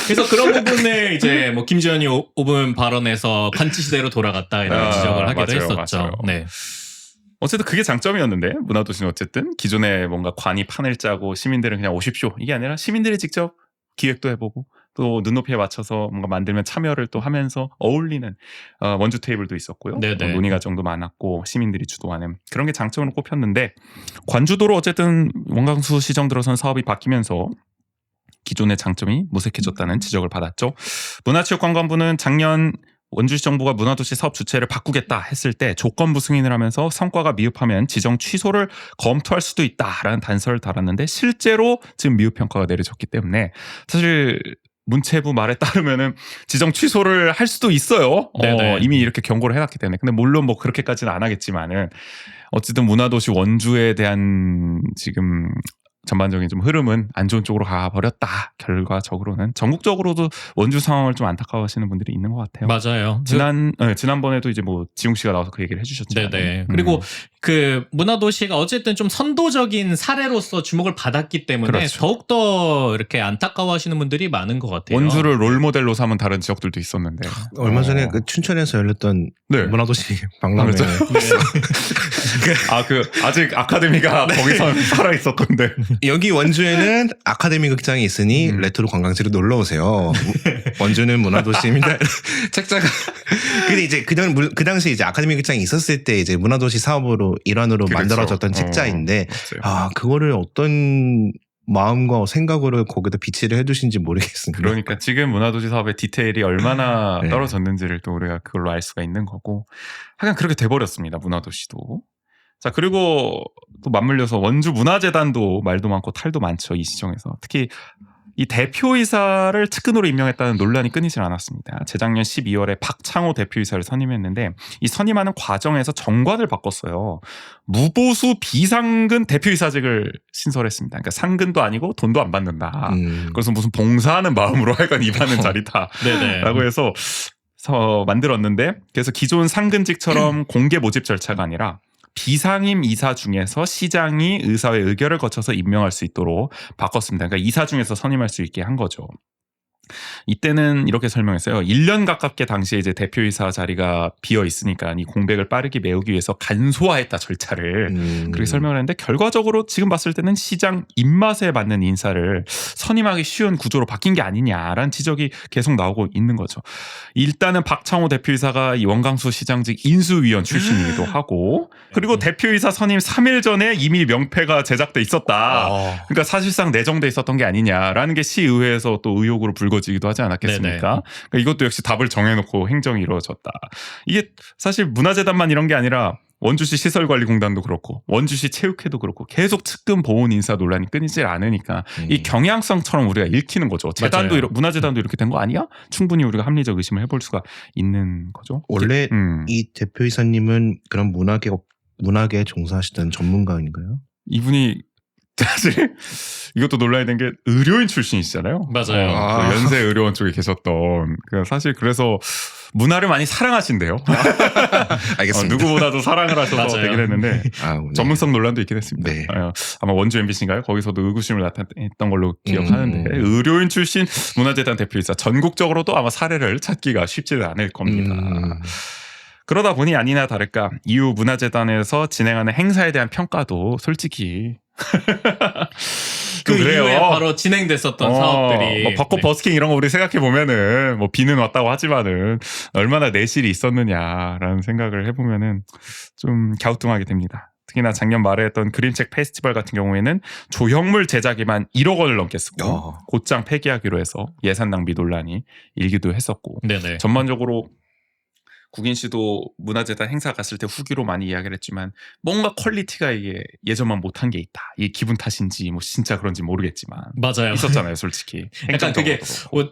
그래서 그런 부분을 이제 뭐 김지현이 5분 발언에서 관치시대로 돌아갔다 이런 지적을 하기도 맞아요, 했었죠. 맞아요. 네. 어쨌든 그게 장점이었는데 문화도시는 어쨌든 기존에 뭔가 관이 판을 짜고 시민들은 그냥 오십시오 이게 아니라 시민들이 직접 기획도 해보고 또 눈높이에 맞춰서 뭔가 만들면 참여를 또 하면서 어울리는 원주 테이블도 있었고요. 네네. 논의 과정도 많았고 시민들이 주도하는 그런 게 장점으로 꼽혔는데 관주도로 어쨌든 원광수 시정 들어선 사업이 바뀌면서 기존의 장점이 무색해졌다는 지적을 받았죠. 문화체육관광부는 작년 원주시 정부가 문화도시 사업 주체를 바꾸겠다 했을 때 조건부 승인을 하면서 성과가 미흡하면 지정 취소를 검토할 수도 있다라는 단서를 달았는데 실제로 지금 미흡 평가가 내려졌기 때문에 사실 문체부 말에 따르면은 지정 취소를 할 수도 있어요. 이미 이렇게 경고를 해놨기 때문에. 근데 물론 뭐 그렇게까지는 안 하겠지만은 어쨌든 문화도시 원주에 대한 지금 전반적인 좀 흐름은 안 좋은 쪽으로 가버렸다. 결과적으로는 전국적으로도 원주 상황을 좀 안타까워하시는 분들이 있는 것 같아요. 맞아요. 지난번에도 이제 뭐 지웅 씨가 나와서 그 얘기를 해주셨죠. 네네. 그리고 그 문화도시가 어쨌든 좀 선도적인 사례로서 주목을 받았기 때문에 그렇죠. 더욱더 이렇게 안타까워하시는 분들이 많은 것 같아요. 원주를 롤 모델로 삼은 다른 지역들도 있었는데 얼마 전에 그 춘천에서 열렸던 네. 문화도시 박람회. 아직 아카데미가 거기서 살아 있었던데. 여기 원주에는 아카데미 극장이 있으니 레트로 관광지로 놀러 오세요. 원주는 문화도시입니다. 책자가. 근데 이제 그 당시 이제 아카데미 극장이 있었을 때 이제 문화도시 사업으로 일환으로 그렇죠. 만들어졌던 책자인데 맞아요. 그거를 어떤 마음과 생각으로 거기다 비치를 해두신지 모르겠습니다. 그러니까 지금 문화도시 사업의 디테일이 얼마나 네. 떨어졌는지를 또 우리가 그걸로 알 수가 있는 거고 하여간 그렇게 돼버렸습니다. 문화도시도. 자, 그리고 또 맞물려서 원주 문화재단도 말도 많고 탈도 많죠. 이 시정에서. 특히 이 대표이사를 측근으로 임명했다는 논란이 끊이질 않았습니다. 재작년 12월에 박창호 대표이사를 선임했는데 이 선임하는 과정에서 정관을 바꿨어요. 무보수 비상근 대표이사직을 신설했습니다. 그러니까 상근도 아니고 돈도 안 받는다. 그래서 무슨 봉사하는 마음으로 하여간 임하는 자리다라고 해서 만들었는데, 그래서 기존 상근직처럼 공개 모집 절차가 아니라 비상임 이사 중에서 시장이 의사회 의결을 거쳐서 임명할 수 있도록 바꿨습니다. 그러니까 이사 중에서 선임할 수 있게 한 거죠. 이때는 이렇게 설명했어요. 1년 가깝게 당시에 이제 대표이사 자리가 비어 있으니까 이 공백을 빠르게 메우기 위해서 간소화했다 절차를. 그렇게 설명을 했는데, 결과적으로 지금 봤을 때는 시장 입맛에 맞는 인사를 선임하기 쉬운 구조로 바뀐 게 아니냐라는 지적이 계속 나오고 있는 거죠. 일단은 박창호 대표이사가 이 원광수 시장직 인수위원 출신이기도 하고, 그리고 대표이사 선임 3일 전에 이미 명패가 제작돼 있었다. 그러니까 사실상 내정돼 있었던 게 아니냐라는 게 시의회에서 또 의혹으로 불거지기도 하지 않았겠습니까? 그러니까 이것도 역시 답을 정해놓고 행정이 이루어졌다. 이게 사실 문화재단만 이런 게 아니라 원주시 시설관리공단도 그렇고 원주시 체육회도 그렇고 계속 측근 보훈 인사 논란이 끊이질 않으니까 이 경향성처럼 우리가 읽히는 거죠. 재단도 문화재단도 이렇게 된 거 아니야? 충분히 우리가 합리적 의심을 해볼 수가 있는 거죠. 원래 이 대표이사님은 그런 문학에 종사하시던 전문가인가요? 이분이 사실 이것도 논란이 된 게 의료인 출신이시잖아요. 맞아요. 그 연세의료원 쪽에 계셨던. 사실 그래서 문화를 많이 사랑하신대요. 알겠습니다. 누구보다도 사랑을 하셔서 맞아요. 되긴 했는데 네. 전문성 논란도 있긴 했습니다. 네. 아마 원주 MBC인가요? 거기서도 의구심을 나타냈던 걸로 기억하는데 의료인 출신 문화재단 대표이사 전국적으로도 아마 사례를 찾기가 쉽지는 않을 겁니다. 그러다 보니 아니나 다를까 이후 문화재단에서 진행하는 행사에 대한 평가도 솔직히 그 그래요. 이후에 바로 진행됐었던 사업들이 뭐 벚꽃 버스킹 이런 거 우리 생각해 보면은 뭐 비는 왔다고 하지만은 얼마나 내실이 있었느냐라는 생각을 해보면은 좀 갸우뚱하게 됩니다. 특히나 작년 말에 했던 그림책 페스티벌 같은 경우에는 조형물 제작에만 1억 원을 넘게 쓰고 곧장 폐기하기로 해서 예산 낭비 논란이 일기도 했었고, 네네. 전반적으로 국인 씨도 문화재단 행사 갔을 때 후기로 많이 이야기를 했지만 뭔가 퀄리티가 이게 예전만 못한 게 있다. 이게 기분 탓인지 뭐 진짜 그런지 모르겠지만 맞아요. 있었잖아요, 솔직히. 약간 그게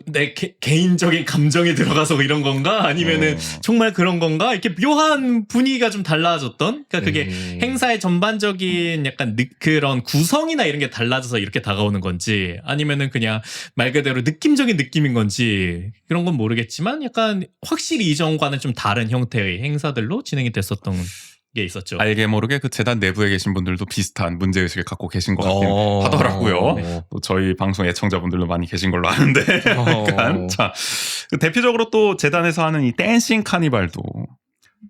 내 개인적인 감정이 들어가서 이런 건가? 아니면은 정말 그런 건가? 이렇게 묘한 분위기가 좀 달라졌던? 그러니까 그게 행사의 전반적인 약간 그런 구성이나 이런 게 달라져서 이렇게 다가오는 건지, 아니면은 그냥 말 그대로 느낌적인 느낌인 건지 그런 건 모르겠지만 약간 확실히 이전과는 좀 다른 형태의 행사들로 진행이 됐었던 게 있었죠. 알게 모르게 그 재단 내부에 계신 분들도 비슷한 문제의식을 갖고 계신 것 같긴 하더라고요. 또 저희 방송 애청자분들도 많이 계신 걸로 아는데 약간. 자, 대표적으로 또 재단에서 하는 이 댄싱 카니발도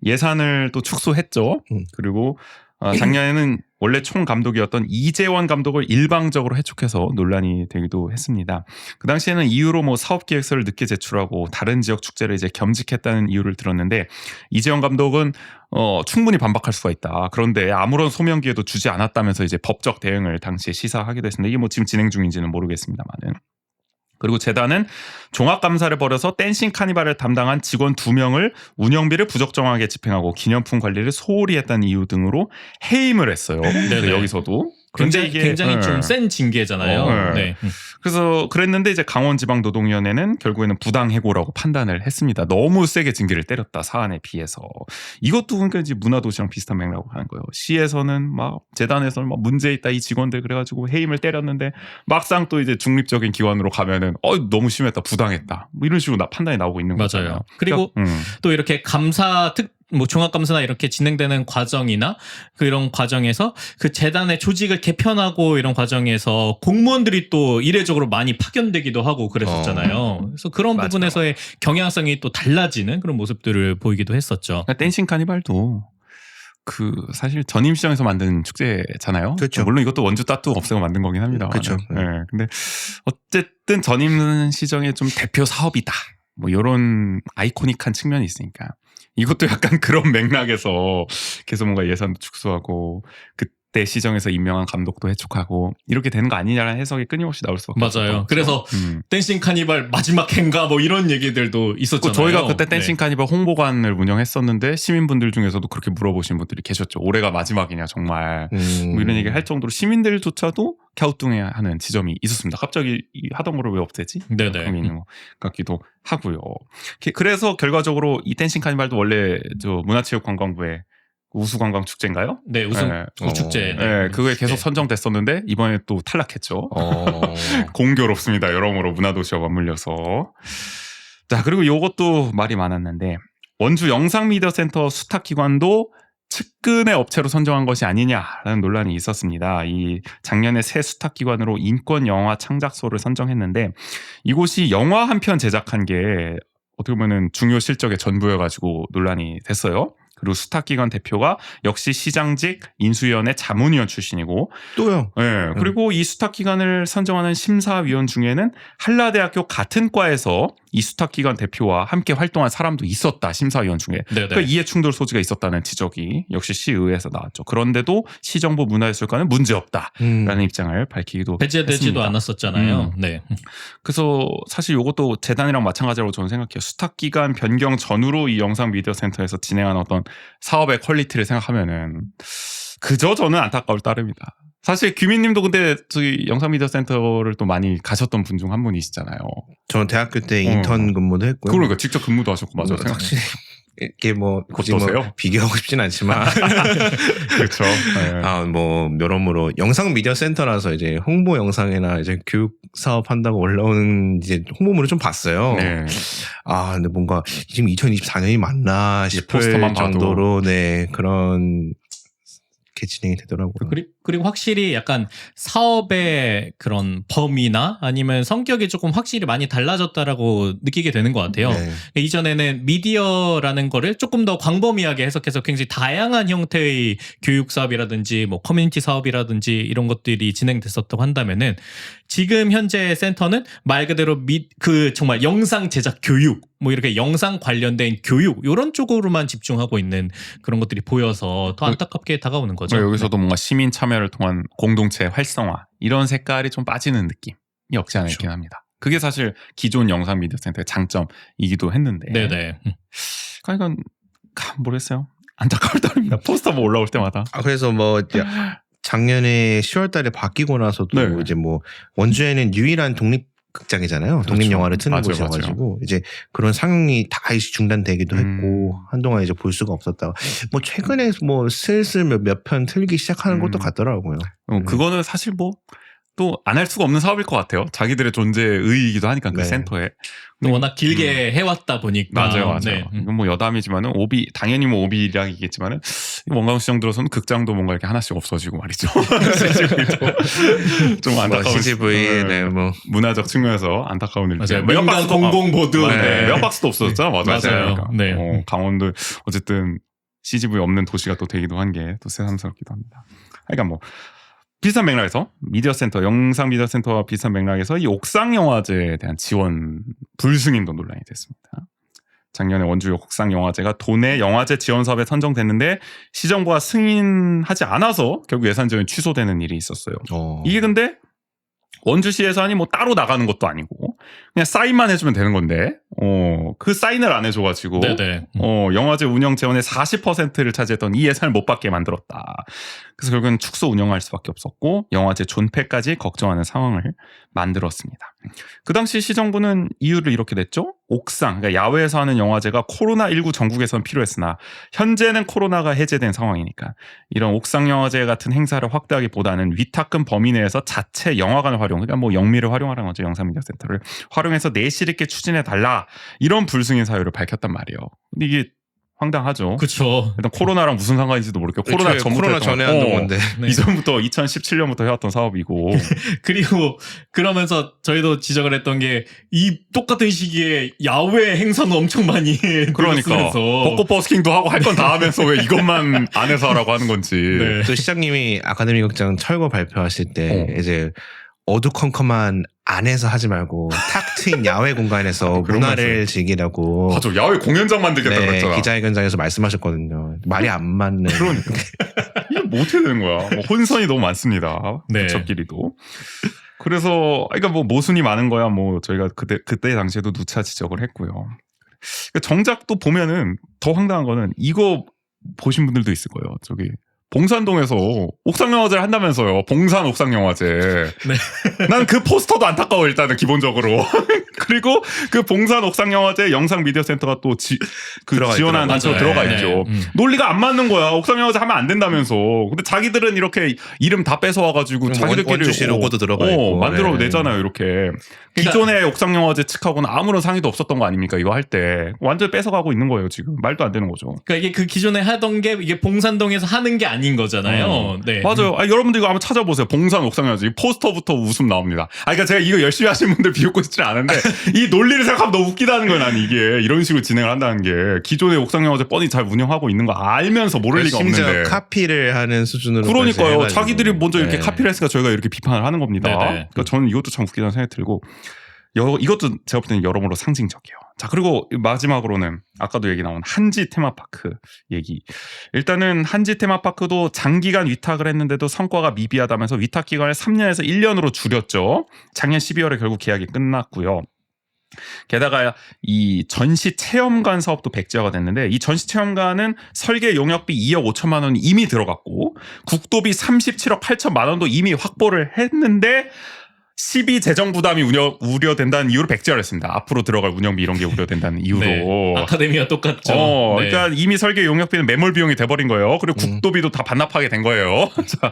예산을 또 축소했죠. 그리고 작년에는 원래 총감독이었던 이재원 감독을 일방적으로 해촉해서 논란이 되기도 했습니다. 그 당시에는 이유로 뭐 사업계획서를 늦게 제출하고 다른 지역 축제를 이제 겸직했다는 이유를 들었는데, 이재원 감독은 충분히 반박할 수가 있다. 그런데 아무런 소명 기회도 주지 않았다면서 이제 법적 대응을 당시에 시사하기도 했습니다. 이게 뭐 지금 진행 중인지는 모르겠습니다만은. 그리고 재단은 종합감사를 벌여서 댄싱 카니발을 담당한 직원 2명을 운영비를 부적정하게 집행하고 기념품 관리를 소홀히 했다는 이유 등으로 해임을 했어요. 여기서도. 굉장히 좀 센 징계잖아요. 네. 그래서 그랬는데 이제 강원지방노동위원회는 결국에는 부당해고라고 판단을 했습니다. 너무 세게 징계를 때렸다, 사안에 비해서. 이것도 그러니까 이제 문화도시랑 비슷한 맥락으로 가는 거예요. 시에서는 막 재단에서는 막 문제 있다 이 직원들 그래가지고 해임을 때렸는데, 막상 또 이제 중립적인 기관으로 가면은 너무 심했다, 부당했다, 뭐 이런 식으로 판단이 나오고 있는 거죠. 맞아요. 그리고 또 이렇게 종합감사나 이렇게 진행되는 과정이나 그런 과정에서 그 재단의 조직을 개편하고 이런 과정에서 공무원들이 또 이례적으로 많이 파견되기도 하고 그랬었잖아요. 그래서 그런 맞아요. 부분에서의 경향성이 또 달라지는 그런 모습들을 보이기도 했었죠. 그러니까 댄싱 카니발도 사실 전임시장에서 만든 축제잖아요. 그렇죠. 물론 이것도 원주 따뚜 없애고 만든 거긴 합니다. 그렇죠. 네. 근데 어쨌든 전임시장의 좀 대표 사업이다, 뭐 이런 아이코닉한 측면이 있으니까 이것도 약간 그런 맥락에서 계속 뭔가 예산도 축소하고, 그때 시정에서 임명한 감독도 해촉하고 이렇게 되는 거 아니냐라는 해석이 끊임없이 나올 수밖에 맞아요. 없죠. 그래서 댄싱 카니발 마지막 행가 뭐 이런 얘기들도 있었잖아요. 저희가 그때 댄싱 네. 카니발 홍보관을 운영했었는데 시민분들 중에서도 그렇게 물어보신 분들이 계셨죠. 올해가 마지막이냐 정말 뭐 이런 얘기를 할 정도로 시민들조차도 갸우뚱해하는 지점이 있었습니다. 갑자기 이 하던 거를 왜 없애지? 네네. 그런 게 있는 것 같기도 하고요. 그래서 결과적으로 이 댄싱 카니발도 원래 저 문화체육관광부의 우수관광축제인가요? 네, 우승 네. 축제. 네, 그거에 계속 네. 선정됐었는데 이번에 또 탈락했죠. 어. 공교롭습니다. 여러모로 문화도시와 맞물려서. 자, 그리고 요것도 말이 많았는데 원주 영상미디어센터 수탁기관도 측근의 업체로 선정한 것이 아니냐라는 논란이 있었습니다. 이 작년에 새 수탁기관으로 인권영화 창작소를 선정했는데 이곳이 영화 한 편 제작한 게 어떻게 보면 중요 실적의 전부여가지고 논란이 됐어요. 그리고 수탁기관 대표가 역시 시장직 인수위원회 자문위원 출신이고 또요. 네, 그리고 이 수탁기관을 선정하는 심사위원 중에는 한라대학교 같은 과에서 이 수탁기관 대표와 함께 활동한 사람도 있었다. 심사위원 중에. 네네. 그러니까 이해충돌 소지가 있었다는 지적이 역시 시의회에서 나왔죠. 그런데도 시정부 문화예술관은 문제없다라는 입장을 밝히기도 배제되지도 했습니다. 않았었잖아요. 네. 그래서 사실 이것도 재단이랑 마찬가지라고 저는 생각해요. 수탁기관 변경 전후로 이 영상미디어센터에서 진행한 어떤 사업의 퀄리티를 생각하면은 그저 저는 안타까울 따름이다. 사실 규민님도 근데 저희 영상미디어센터를 또 많이 가셨던 분 중 한 분이시잖아요. 저는 대학교 때 인턴 근무도 했고요. 그러니까 직접 근무도 하셨고 맞아요. 확실히 이게 뭐 굳이 뭐 어떠세요? 비교하고 싶진 않지만 그렇죠. 네. 뭐 여러모로 영상 미디어 센터라서 이제 홍보 영상이나 이제 교육 사업 한다고 올라오는 이제 홍보물을 좀 봤어요. 네. 근데 뭔가 지금 2024년이 맞나 싶을 포스터만 봐도. 정도로 네 그런 게 진행이 되더라고요. 그리고 확실히 약간 사업의 그런 범위나 아니면 성격이 조금 확실히 많이 달라졌다라고 느끼게 되는 것 같아요. 네. 이전에는 미디어라는 거를 조금 더 광범위하게 해석해서 굉장히 다양한 형태의 교육 사업이라든지 뭐 커뮤니티 사업이라든지 이런 것들이 진행됐었다고 한다면은 지금 현재 센터는 말 그대로 그 정말 영상 제작 교육 뭐 이렇게 영상 관련된 교육 이런 쪽으로만 집중하고 있는 그런 것들이 보여서 더 안타깝게 다가오는 거죠. 여기서도 뭔가 시민 참여를 통한 공동체 활성화 이런 색깔이 좀 빠지는 느낌이 없지 않아 있긴 합니다. 그게 사실 기존 영상 미디어 센터의 장점이기도 했는데. 네네. 그러니까 모르겠어요. 안타까울 따름입니다. 포스터 뭐 올라올 때마다. 그래서 뭐 이제 작년에 10월 달에 바뀌고 나서도 네. 이제 뭐 원주에는 유일한 독립극장이잖아요. 독립영화를 트는 맞아요, 곳이어가지고 이제 그런 상영이 다 중단되기도 했고 한동안 이제 볼 수가 없었다가 뭐 최근에 뭐 슬슬 몇 편 틀기 시작하는 것도 같더라고요. 그거는 사실 뭐 또 안 할 수가 없는 사업일 것 같아요. 자기들의 존재의 의의이기도 하니까 그 네. 센터에. 또 워낙 길게 해왔다 보니까. 맞아요. 네. 이건 뭐 여담이지만은 당연히 뭐 오비량이겠지만은 원광 시장 들어서는 극장도 뭔가 이렇게 하나씩 없어지고 말이죠. 좀 안타까운 CGV 뭐 문화적 측면에서 안타까운 일. 맞아요. 민간 공공보드. 네. 메가박스도 없어졌잖아. 맞아요. 네. 강원도 어쨌든 CGV 없는 도시가 또 되기도 한 게 또 새삼스럽기도 합니다. 그러니까 뭐 비슷한 맥락에서 미디어센터, 영상 미디어센터와 비슷한 맥락에서 이 옥상 영화제에 대한 지원 불승인도 논란이 됐습니다. 작년에 원주 옥상 영화제가 도내 영화제 지원 사업에 선정됐는데 시정부가 승인하지 않아서 결국 예산 지원이 취소되는 일이 있었어요. 이게 근데 원주시 예산이 뭐 따로 나가는 것도 아니고 그냥 사인만 해주면 되는 건데 그 사인을 안 해줘가지고 네네. 영화제 운영 재원의 40%를 차지했던 이 예산을 못 받게 만들었다. 그래서 결국은 축소 운영할 수밖에 없었고 영화제 존폐까지 걱정하는 상황을 만들었습니다. 그 당시 시정부는 이유를 이렇게 냈죠. 옥상, 그러니까 야외에서 하는 영화제가 코로나19 전국에선 필요했으나 현재는 코로나가 해제된 상황이니까 이런 옥상 영화제 같은 행사를 확대하기보다는 위탁금 범위 내에서 자체 영화관을 활용, 그러니까 뭐 영미를 활용하라는 거죠. 영상미디어센터를 활용해서 내실 있게 추진해달라 이런 불승인 사유를 밝혔단 말이에요. 근데 이게 황당하죠. 그렇죠. 일단 코로나랑 무슨 상관인지도 모르겠고 코로나 전에 하던 건데 네. 이전부터 2017년부터 해왔던 사업이고 그리고 그러면서 저희도 지적을 했던 게 이 똑같은 시기에 야외 행사는 엄청 많이 그러니까 벚꽃 버스킹도 하고 할 건 다 하면서 왜 이것만 안 해서 하라고 하는 건지. 네. 또 시장님이 아카데미 극장 철거 발표하실 때 이제 어두컴컴한 안에서 하지 말고 탁 트인 야외 공간에서 문화를 즐기라고 맞아, 야외 공연장 만들겠다고 네, 했잖아. 기자회견장에서 말씀하셨거든요. 말이 안 맞는. 그러니까. 이게 뭐 어떻게 되는 거야? 뭐 혼선이 너무 많습니다. 네. 부처끼리도. 그래서 그러니까 뭐 모순이 많은 거야. 뭐 저희가 그때 당시에도 누차 지적을 했고요. 그러니까 정작 또 보면은 더 황당한 거는 이거 보신 분들도 있을 거예요. 저기 봉산동에서 옥상영화제를 한다면서요. 봉산 옥상영화제. 난 그 포스터도 안타까워 일단은 기본적으로. 그리고 그 봉산 옥상영화제 영상 미디어 센터가 또 지원하는 단체로 들어가 네, 있죠. 네. 논리가 안 맞는 거야. 옥상영화제 하면 안 된다면서. 근데 자기들은 이렇게 이름 다 뺏어와가지고 자기들끼리 원주시 로고도 들어가 있고. 만들어내잖아요. 이렇게. 기존의 옥상영화제 측하고는 아무런 상의도 없었던 거 아닙니까? 이거 할 때. 완전 뺏어가고 있는 거예요. 지금. 말도 안 되는 거죠. 그러니까 이게 그 기존에 하던 게 이게 봉산동에서 하는 게 아닌 거잖아요. 네. 맞아요. 여러분들 이거 한번 찾아보세요. 봉산 옥상영화제. 포스터부터 웃음 나옵니다. 그러니까 제가 이거 열심히 하시는 분들 비웃고 싶지는 않은데 이 논리를 생각하면 너무 웃기다는 거예요. 난 이게 이런 식으로 진행을 한다는 게 기존의 옥상영화제 뻔히 잘 운영하고 있는 거 알면서 모를 리가 심지어 없는데. 카피를 하는 수준으로. 그러니까요. 자기들이 먼저 이렇게 네. 카피를 했으니까 저희가 이렇게 비판을 하는 겁니다. 네네. 그러니까 저는 이것도 참 웃기다는 생각이 들고 이것도 제가 볼 때는 여러모로 상징적이에요. 자, 그리고 마지막으로는 아까도 얘기 나온 한지 테마파크 얘기. 일단은 한지 테마파크도 장기간 위탁을 했는데도 성과가 미비하다면서 위탁 기간을 3년에서 1년으로 줄였죠. 작년 12월에 결국 계약이 끝났고요. 게다가 이 전시 체험관 사업도 백지화가 됐는데 이 전시 체험관은 설계 용역비 2억 5천만 원이 이미 들어갔고 국도비 37억 8천만 원도 이미 확보를 했는데 12 재정 부담이 우려된다는 이유로 백지화를 했습니다. 앞으로 들어갈 운영비 이런 게 우려된다는 이유로. 네. 아카데미와 똑같죠. 네. 그러니까 이미 설계 용역비는 매몰 비용이 돼버린 거예요. 그리고 국도비도 다 반납하게 된 거예요. 자,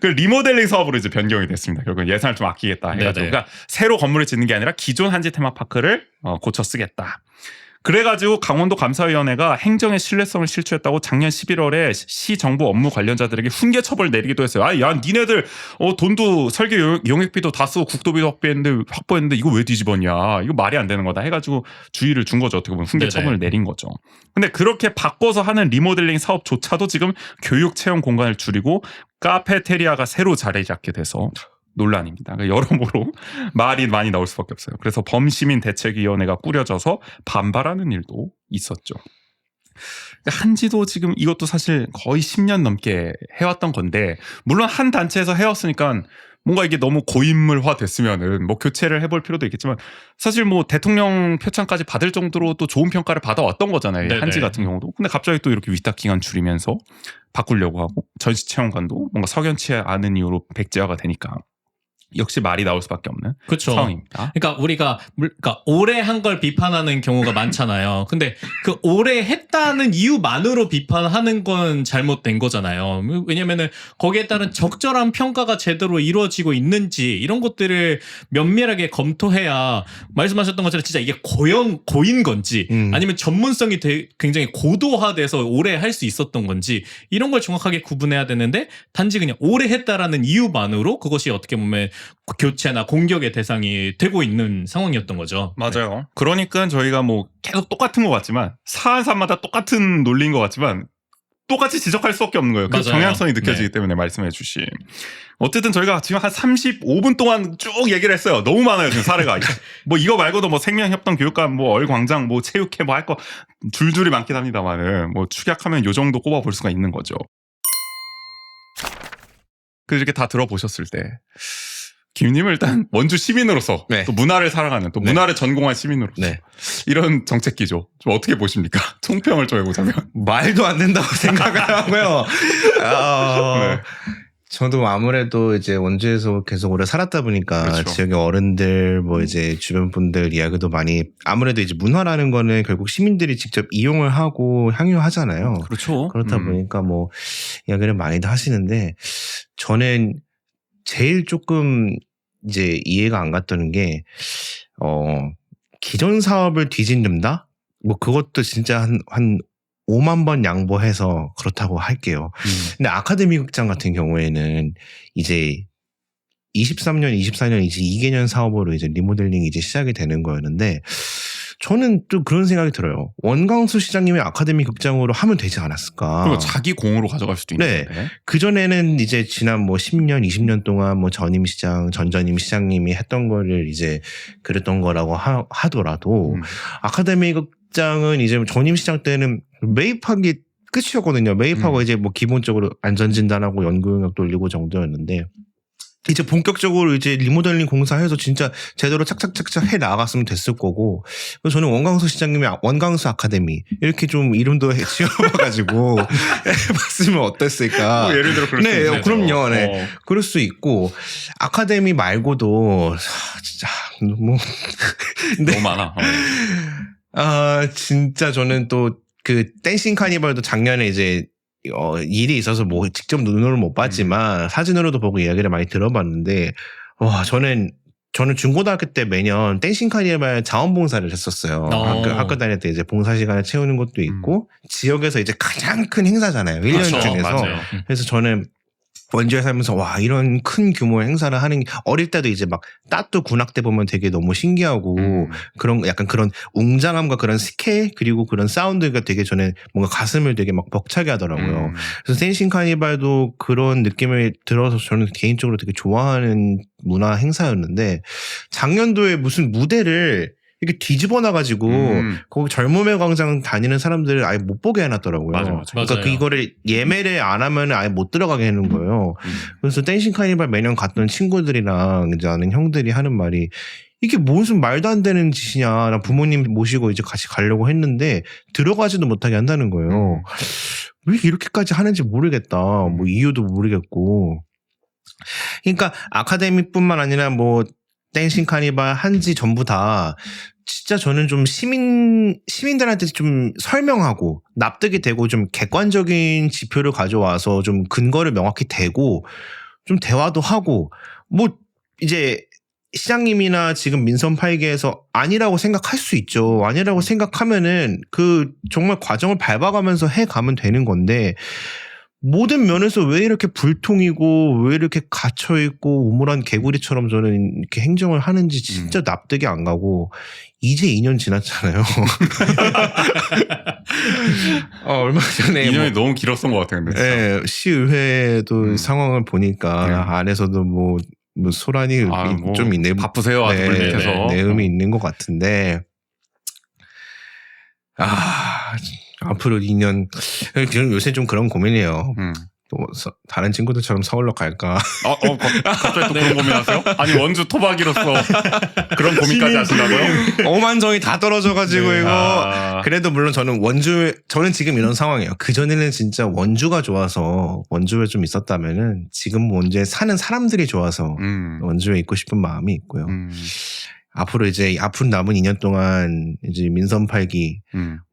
그 리모델링 사업으로 이제 변경이 됐습니다. 결국 예산을 좀 아끼겠다 해가지고. 네네. 그러니까 새로 건물을 짓는 게 아니라 기존 한지 테마파크를 고쳐 쓰겠다. 그래가지고 강원도 감사위원회가 행정의 신뢰성을 실추했다고 작년 11월에 시 정부 업무 관련자들에게 훈계 처벌을 내리기도 했어요. 야, 니네들 돈도 설계 용역비도 다 쓰고 국도비도 확보했는데 이거 왜 뒤집었냐? 이거 말이 안 되는 거다 해가지고 주의를 준 거죠. 어떻게 보면 훈계 네네. 처벌을 내린 거죠. 근데 그렇게 바꿔서 하는 리모델링 사업조차도 지금 교육 체험 공간을 줄이고 카페테리아가 새로 자리 잡게 돼서 논란입니다. 그러니까 여러모로 말이 많이 나올 수밖에 없어요. 그래서 범시민 대책위원회가 꾸려져서 반발하는 일도 있었죠. 한지도 지금 이것도 사실 거의 10년 넘게 해왔던 건데 물론 한 단체에서 해왔으니까 뭔가 이게 너무 고인물화 됐으면은 뭐 교체를 해볼 필요도 있겠지만 사실 뭐 대통령 표창까지 받을 정도로 또 좋은 평가를 받아왔던 거잖아요. 네네. 한지 같은 경우도. 근데 갑자기 또 이렇게 위탁 기간 줄이면서 바꾸려고 하고 전시체험관도 뭔가 석연치 않은 이유로 백지화가 되니까 역시 말이 나올 수밖에 없는 그렇죠. 상황입니다. 그러니까 우리가 오래 한 걸 비판하는 경우가 많잖아요. 근데 그 오래 했다는 이유만으로 비판하는 건 잘못된 거잖아요. 왜냐면은 거기에 따른 적절한 평가가 제대로 이루어지고 있는지 이런 것들을 면밀하게 검토해야 말씀하셨던 것처럼 진짜 이게 고인 건지 아니면 전문성이 굉장히 고도화돼서 오래 할 수 있었던 건지 이런 걸 정확하게 구분해야 되는데 단지 그냥 오래 했다라는 이유만으로 그것이 어떻게 보면 교체나 공격의 대상이 되고 있는 상황이었던 거죠. 맞아요. 그러니까 저희가 뭐 계속 똑같은 것 같지만 사안사마다 똑같은 논리인 것 같지만 똑같이 지적할 수밖에 없는 거예요. 그 맞아요. 경향성이 느껴지기 네. 때문에 말씀해 주신. 어쨌든 저희가 지금 한 35분 동안 쭉 얘기를 했어요. 너무 많아요 지금 사례가. 뭐 이거 말고도 뭐 생명협동 교육관, 뭐 얼광장, 뭐 체육회 뭐 할 거 줄줄이 많긴 합니다만은 뭐 축약하면 요 정도 꼽아볼 수가 있는 거죠. 이렇게 다 들어보셨을 때 김님은 일단 원주 시민으로서 네. 또 문화를 사랑하는 또 네. 문화를 전공한 시민으로서 네. 이런 정책기조 좀 어떻게 보십니까? 총평을 좀 해보자면. 말도 안 된다고 생각을 하고요. 네. 저도 아무래도 이제 원주에서 계속 오래 살았다 보니까 그렇죠. 지역의 어른들 뭐 이제 주변 분들 이야기도 많이 아무래도 이제 문화라는 거는 결국 시민들이 직접 이용을 하고 향유하잖아요. 그렇죠. 그렇다 보니까 뭐 이야기를 많이들 하시는데 저는 제일 조금 이제 이해가 안 갔다는 게 기존 사업을 뒤집는다? 뭐 그것도 진짜 한 5만 번 양보해서 그렇다고 할게요. 근데 아카데미 극장 같은 경우에는 이제 23년, 24년 이제 2개년 사업으로 이제 리모델링이 이제 시작이 되는 거였는데 저는 또 그런 생각이 들어요. 원광수 시장님의 아카데미 극장으로 하면 되지 않았을까. 그리고 자기 공으로 가져갈 수도 네. 있는데. 그전에는 이제 지난 뭐 10년, 20년 동안 뭐 전임 시장, 전전임 시장님이 했던 거를 이제 그랬던 거라고 하더라도 아카데미 극장은 이제 전임 시장 때는 매입하기 끝이었거든요. 매입하고 이제 뭐 기본적으로 안전진단하고 연구용역 돌리고 정도였는데 이제 본격적으로 이제 리모델링 공사해서 진짜 제대로 착착착착 해 나갔으면 됐을 거고 그래서 저는 원광수 시장님이 원광수 아카데미 이렇게 좀 이름도 지어봐가지고 봤으면 어땠을까. 뭐 예를 들어 그럴 수 네, 있네요. 그럼요. 네. 그럴 수 있고 아카데미 말고도 진짜 뭐 너무 많아. 아 진짜 저는 또 그 댄싱 카니발도 작년에 이제 일이 있어서 뭐 직접 눈으로 못 봤지만 사진으로도 보고 이야기를 많이 들어봤는데 와 저는 중고등학교 때 매년 댄싱 카니발 자원봉사를 했었어요. 학교 다닐 때 이제 봉사 시간을 채우는 것도 있고 지역에서 이제 가장 큰 행사잖아요. 1년 그렇죠. 중에서. 맞아요. 그래서 저는 원주에 살면서 와 이런 큰 규모의 행사를 하는 어릴 때도 이제 막 따뚜 군악 때 보면 되게 너무 신기하고 그런 약간 그런 웅장함과 그런 스케일 그리고 그런 사운드가 되게 저는 뭔가 가슴을 되게 막 벅차게 하더라고요. 그래서 댄싱 카니발도 그런 느낌을 들어서 저는 개인적으로 되게 좋아하는 문화 행사였는데 작년도에 무슨 무대를 이렇게 뒤집어 놔가지고 거기 젊음의 광장 다니는 사람들을 아예 못 보게 해놨더라고요. 맞아. 그러니까 맞아요. 이거를 예매를 안 하면 아예 못 들어가게 해놓은 거예요. 그래서 댄싱 카니발 매년 갔던 친구들이랑 이제 아는 형들이 하는 말이 이게 무슨 말도 안 되는 짓이냐. 나 부모님 모시고 이제 같이 가려고 했는데 들어가지도 못하게 한다는 거예요. 왜 이렇게까지 하는지 모르겠다. 뭐 이유도 모르겠고. 그러니까 아카데미뿐만 아니라 뭐 댄싱 카니발 한지 전부 다 진짜 저는 좀 시민들한테 좀 설명하고 납득이 되고 좀 객관적인 지표를 가져와서 좀 근거를 명확히 대고 좀 대화도 하고 뭐 이제 시장님이나 지금 민선 팔기에서 아니라고 생각할 수 있죠. 아니라고 생각하면은 그 정말 과정을 밟아가면서 해가면 되는 건데 모든 면에서 왜 이렇게 불통이고 왜 이렇게 갇혀있고 우물한 개구리처럼 저는 이렇게 행정을 하는지 진짜 납득이 안 가고 이제 2년 지났잖아요. 얼마 전에 2년이 너무 길었던 것 같아요. 근데 진짜. 네, 시의회도 상황을 보니까 안에서도 뭐 소란이 뭐 좀 있네. 바쁘세요. 아주 불mit해서. 내음이 있는 것 같은데 앞으로 2년 저는 요새 좀 그런 고민이에요. 또 다른 친구들처럼 서울로 갈까? 갑자기 또 그런 고민하세요? 아니 원주 토박이로서 그런 고민까지 하신다고요? 오만정이 다 떨어져가지고 이거 그래도 물론 저는 지금 이런 상황이에요. 그 전에는 진짜 원주가 좋아서 원주에 좀 있었다면은 지금 원주에 사는 사람들이 좋아서 원주에 있고 싶은 마음이 있고요. 앞으로 이제 앞으로 남은 2년 동안 이제 민선 팔기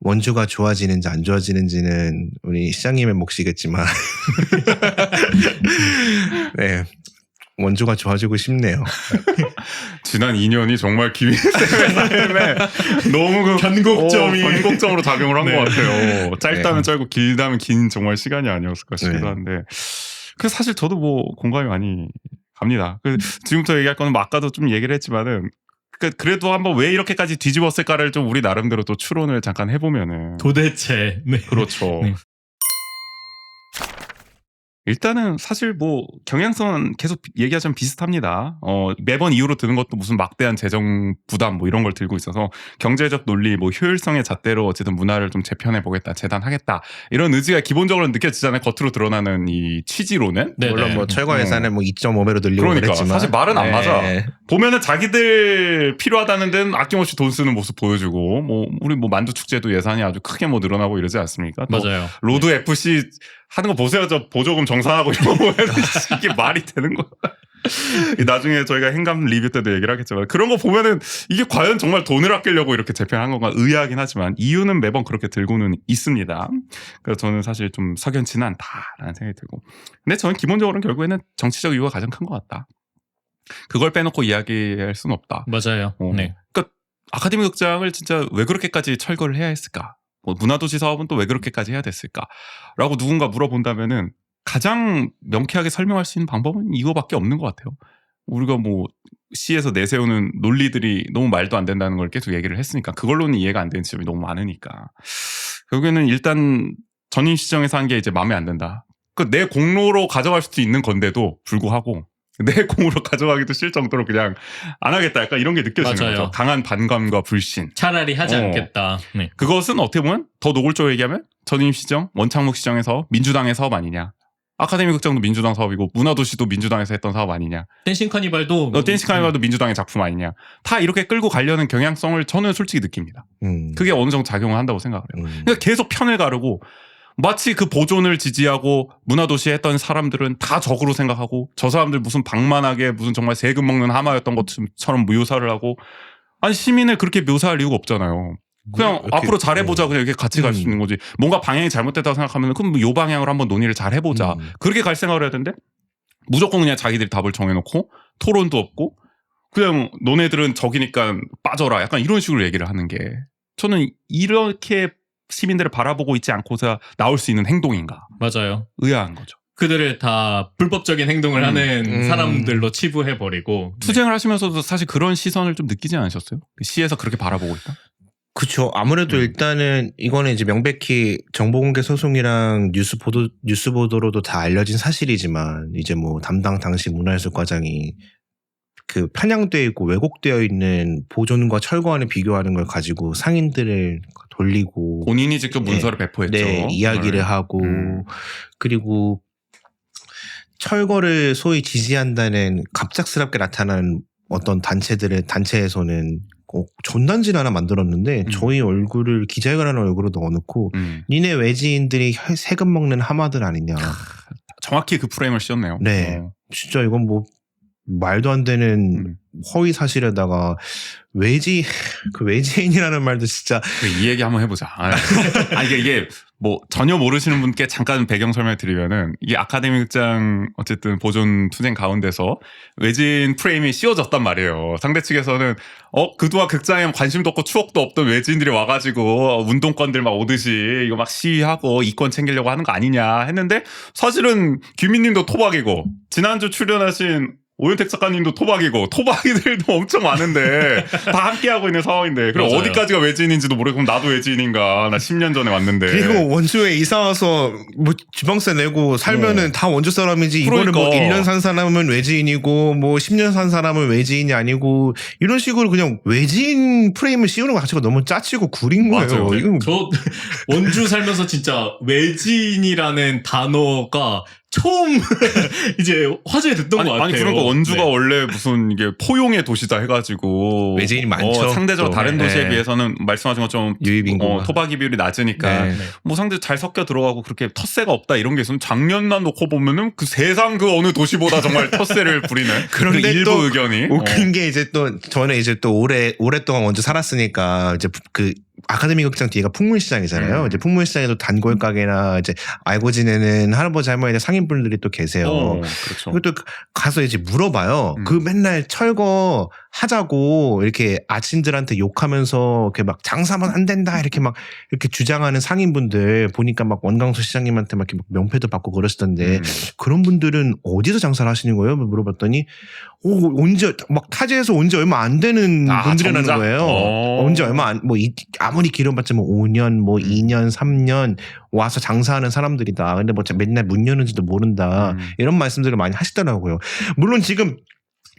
원주가 좋아지는지 안 좋아지는지는 우리 시장님의 몫이겠지만 네 원주가 좋아지고 싶네요. 지난 2년이 정말 김희쌤의 삶에 너무 그 변곡점으로 작용을 한 것 같아요. 짧다면 짧고 길다면 긴 정말 시간이 아니었을까 싶기도 한데 그래서 사실 저도 뭐 공감이 많이 갑니다. 지금부터 얘기할 거는 뭐 아까도 좀 얘기를 했지만은 그래도 한번 왜 이렇게까지 뒤집었을까를 좀 우리 나름대로 또 추론을 잠깐 해보면은 도대체 그렇죠. 네. 일단은 사실 뭐 경향성은 계속 얘기하자면 비슷합니다. 매번 이유로 드는 것도 무슨 막대한 재정 부담 뭐 이런 걸 들고 있어서 경제적 논리 뭐 효율성의 잣대로 어쨌든 문화를 좀 재편해 보겠다, 재단하겠다 이런 의지가 기본적으로 느껴지잖아요. 겉으로 드러나는 이 취지로는. 물론 뭐 철거 예산을 뭐 2.5배로 늘리고 그러니까 그랬지만 사실 말은 안 맞아. 보면은 자기들 필요하다는 데는 아낌없이 돈 쓰는 모습 보여주고 뭐 우리 뭐 만두 축제도 예산이 아주 크게 뭐 늘어나고 이러지 않습니까? 맞아요. 로드 FC 하는 거 보세요. 저 보조금 정산하고 이런 거 보면 이게 말이 되는 거야. 나중에 저희가 행감 리뷰 때도 얘기를 하겠지만 그런 거 보면은 이게 과연 정말 돈을 아끼려고 이렇게 재편한 건가 의아하긴 하지만 이유는 매번 그렇게 들고는 있습니다. 그래서 저는 사실 좀 석연치는 않다라는 생각이 들고 근데 저는 기본적으로는 결국에는 정치적 이유가 가장 큰 것 같다. 그걸 빼놓고 이야기할 수는 없다. 맞아요. 네. 그러니까 아카데미 극장을 진짜 왜 그렇게까지 철거를 해야 했을까? 뭐 문화도시 사업은 또 왜 그렇게까지 해야 됐을까라고 누군가 물어본다면은 가장 명쾌하게 설명할 수 있는 방법은 이거밖에 없는 것 같아요. 우리가 뭐 시에서 내세우는 논리들이 너무 말도 안 된다는 걸 계속 얘기를 했으니까 그걸로는 이해가 안 되는 지점이 너무 많으니까 결국에는 일단 전임 시정에서 한 게 이제 마음에 안 든다. 내 공로로 가져갈 수도 있는 건데도 불구하고 내 공으로 가져가기도 싫을 정도로 그냥 안 하겠다. 약간 이런 게 느껴지는 맞아요. 거죠. 강한 반감과 불신. 차라리 하지 않겠다. 네. 그것은 어떻게 보면 더 노골적으로 얘기하면 전임시정, 원창목 시정에서 민주당의 사업 아니냐. 아카데미 극장도 민주당 사업이고 문화도시도 민주당에서 했던 사업 아니냐. 댄싱 카니발도 댄스 카니발도 민주당의 작품 아니냐. 다 이렇게 끌고 가려는 경향성을 저는 솔직히 느낍니다. 그게 어느 정도 작용을 한다고 생각을 해요. 그러니까 계속 편을 가르고 마치 그 보존을 지지하고 문화도시에 했던 사람들은 다 적으로 생각하고 저 사람들 무슨 방만하게 무슨 정말 세금 먹는 하마였던 것처럼 묘사를 하고 아니 시민을 그렇게 묘사할 이유가 없잖아요. 그냥 이렇게, 앞으로 잘해보자 그냥 이렇게 같이 갈 수 있는 거지. 뭔가 방향이 잘못됐다고 생각하면 그럼 요 방향으로 한번 논의를 잘 해보자. 그렇게 갈 생각을 해야 되는데 무조건 그냥 자기들이 답을 정해놓고 토론도 없고 그냥 너네들은 적이니까 빠져라. 약간 이런 식으로 얘기를 하는 게 저는 이렇게 시민들을 바라보고 있지 않고서 나올 수 있는 행동인가. 맞아요. 의아한 거죠. 그들을 다 불법적인 행동을 하는 사람들로 치부해버리고. 투쟁을 하시면서도 사실 그런 시선을 좀 느끼지 않으셨어요? 시에서 그렇게 바라보고 있다? 그렇죠. 아무래도 일단은 이거는 이제 명백히 정보공개 소송이랑 뉴스 보도로도 다 알려진 사실이지만 이제 뭐 담당 당시 문화예술과장이 그 편향되어 있고 왜곡되어 있는 보존과 철거안을 비교하는 걸 가지고 상인들을 돌리고 본인이 직접 문서를 배포했죠. 네, 이야기를 하고 그리고 철거를 소위 지지한다는 갑작스럽게 나타난 어떤 단체에서는 전단지를 하나 만들었는데 저희 얼굴을 기자회견하는 얼굴로 넣어놓고 니네 외지인들이 세금 먹는 하마들 아니냐. 정확히 그 프레임을 씌웠네요. 네, 진짜 이건 뭐 말도 안 되는 허위 사실에다가 외지인이라는 말도 진짜 이 얘기 한번 해보자. 이게 뭐 전혀 모르시는 분께 잠깐 배경 설명 드리면은 이게 아카데미 극장 어쨌든 보존 투쟁 가운데서 외지인 프레임이 씌워졌단 말이에요. 상대 측에서는 그동안 극장에 관심도 없고 추억도 없던 외지인들이 와가지고 운동권들 막 오듯이 이거 막 시위하고 이권 챙기려고 하는 거 아니냐 했는데 사실은 규민님도 토박이고 지난주 출연하신 오윤택 작가님도 토박이고 토박이들도 엄청 많은데 다 함께하고 있는 상황인데 그럼 맞아요. 어디까지가 외지인인지도 모르고 그럼 나도 외지인인가 나 10년 전에 왔는데 그리고 원주에 이사 와서 뭐 지방세 내고 살면은 다 원주 사람이지 이거를 뭐 그러니까. 1년 산 사람은 외지인이고 뭐 10년 산 사람은 외지인이 아니고 이런 식으로 그냥 외지인 프레임을 씌우는 것 자체가 너무 짜치고 구린 거예요. 맞아요. 이건 저 원주 살면서 진짜 외지인이라는 단어가 처음 이제 화제에 됐던 것 같아요. 아니 그러니까 원주가 네. 원래 무슨 이게 포용의 도시다 해가지고 외지인이 많죠. 상대적으로 또. 다른 도시에 네. 비해서는 말씀하신 것처럼 유입인구가. 토박이 비율이 낮으니까 네. 뭐 상대 잘 섞여 들어가고 그렇게 텃세가 없다 이런 게 있으면 작년만 놓고 보면은 그 세상 그 어느 도시보다 정말 텃세를 부리는 그런데 그 일부 또 의견이 웃긴 게 이제 또 저는 이제 또 오랫동안 원주 살았으니까 이제 그 아카데미 극장 뒤가 풍물시장이잖아요. 이제 풍물시장에도 단골 가게나 이제 알고 지내는 할아버지 할머니 상인분들이 또 계세요. 그렇죠. 그것도 가서 이제 물어봐요. 그 맨날 철거 하자고 이렇게 아친들한테 욕하면서 이렇게 막 장사만 안 된다 이렇게 막 이렇게 주장하는 상인분들 보니까 막 원광수 시장님한테 막 이렇게 명패도 받고 그러시던데 그런 분들은 어디서 장사를 하시는 거예요? 물어봤더니 언제 막 타지에서 온 지 얼마 안 되는 분들이라는 정작? 거예요. 온 지 얼마 안 아무리 길어봤자 뭐 5년 뭐 2년 3년 와서 장사하는 사람들이다. 근데 뭐 맨날 문 여는지도 모른다. 이런 말씀들을 많이 하시더라고요. 물론 지금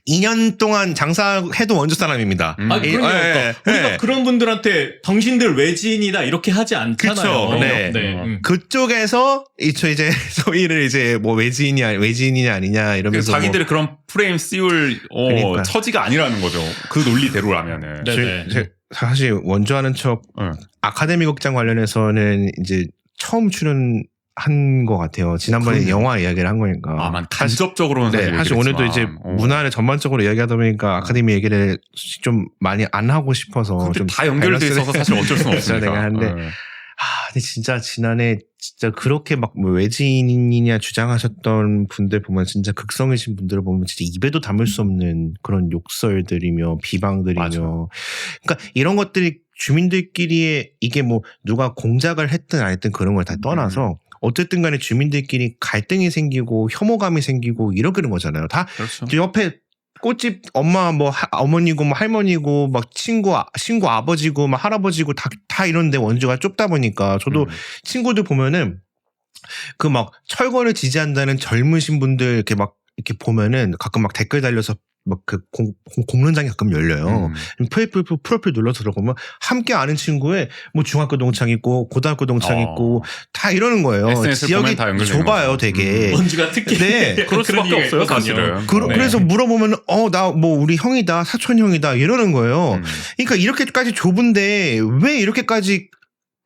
2년 동안 장사해도 원주 사람입니다. 그러니까 우리가 그런 분들한테 당신들 외지인이다 이렇게 하지 않잖아요. 그쵸. 네. 그쪽에서 이제 소위를 이제 뭐 외지인이냐 아니냐 이러면서 자기들이 그런 프레임 씌울 그러니까. 처지가 아니라는 거죠. 그 논리대로라면은. 네네. 사실 원주하는 척 아카데미 극장 관련해서는 이제 처음 출연한 것 같아요. 지난번에 그러네요. 영화 이야기를 한 거니까. 간접적으로는 네, 사실 오늘도 이제 문화를 전반적으로 이야기하다 보니까 아카데미 얘기를 좀 많이 안 하고 싶어서 좀 다 연결돼 있어서 사실 어쩔 수는 없으니까. 내가 하는데 근데 진짜 지난해 진짜 그렇게 막뭐 외지인이냐 주장하셨던 분들 보면 진짜 극성이신 분들을 보면 진짜 입에도 담을 수 없는 그런 욕설들이며 비방들이며 맞아. 그러니까 이런 것들이 주민들끼리의 이게 뭐 누가 공작을 했든 안 했든 그런 걸 다 떠나서 어쨌든 간에 주민들끼리 갈등이 생기고 혐오감이 생기고 이러는 거잖아요. 다 그렇죠. 옆에 꽃집 엄마 뭐 어머니고 뭐 할머니고 막 친구 아버지고 막 할아버지고 다 이런데 원주가 좁다 보니까 저도 친구들 보면은 그 막 철거를 지지한다는 젊으신 분들 이렇게 보면은 가끔 막 댓글 달려서 막 그 공론장이 가끔 열려요. 프로필 눌러서 들어보면 함께 아는 친구의 뭐 중학교 동창 있고 고등학교 동창 있고 다 이러는 거예요. SNS 지역이 다 연결되는 좁아요, 거죠. 되게. 원주가 특히 네. 그럴 수밖에 이유가 없어요, 있거든요. 사실은. 그래서 물어보면 나 뭐 우리 형이다, 사촌 형이다 이러는 거예요. 그러니까 이렇게까지 좁은데 왜 이렇게까지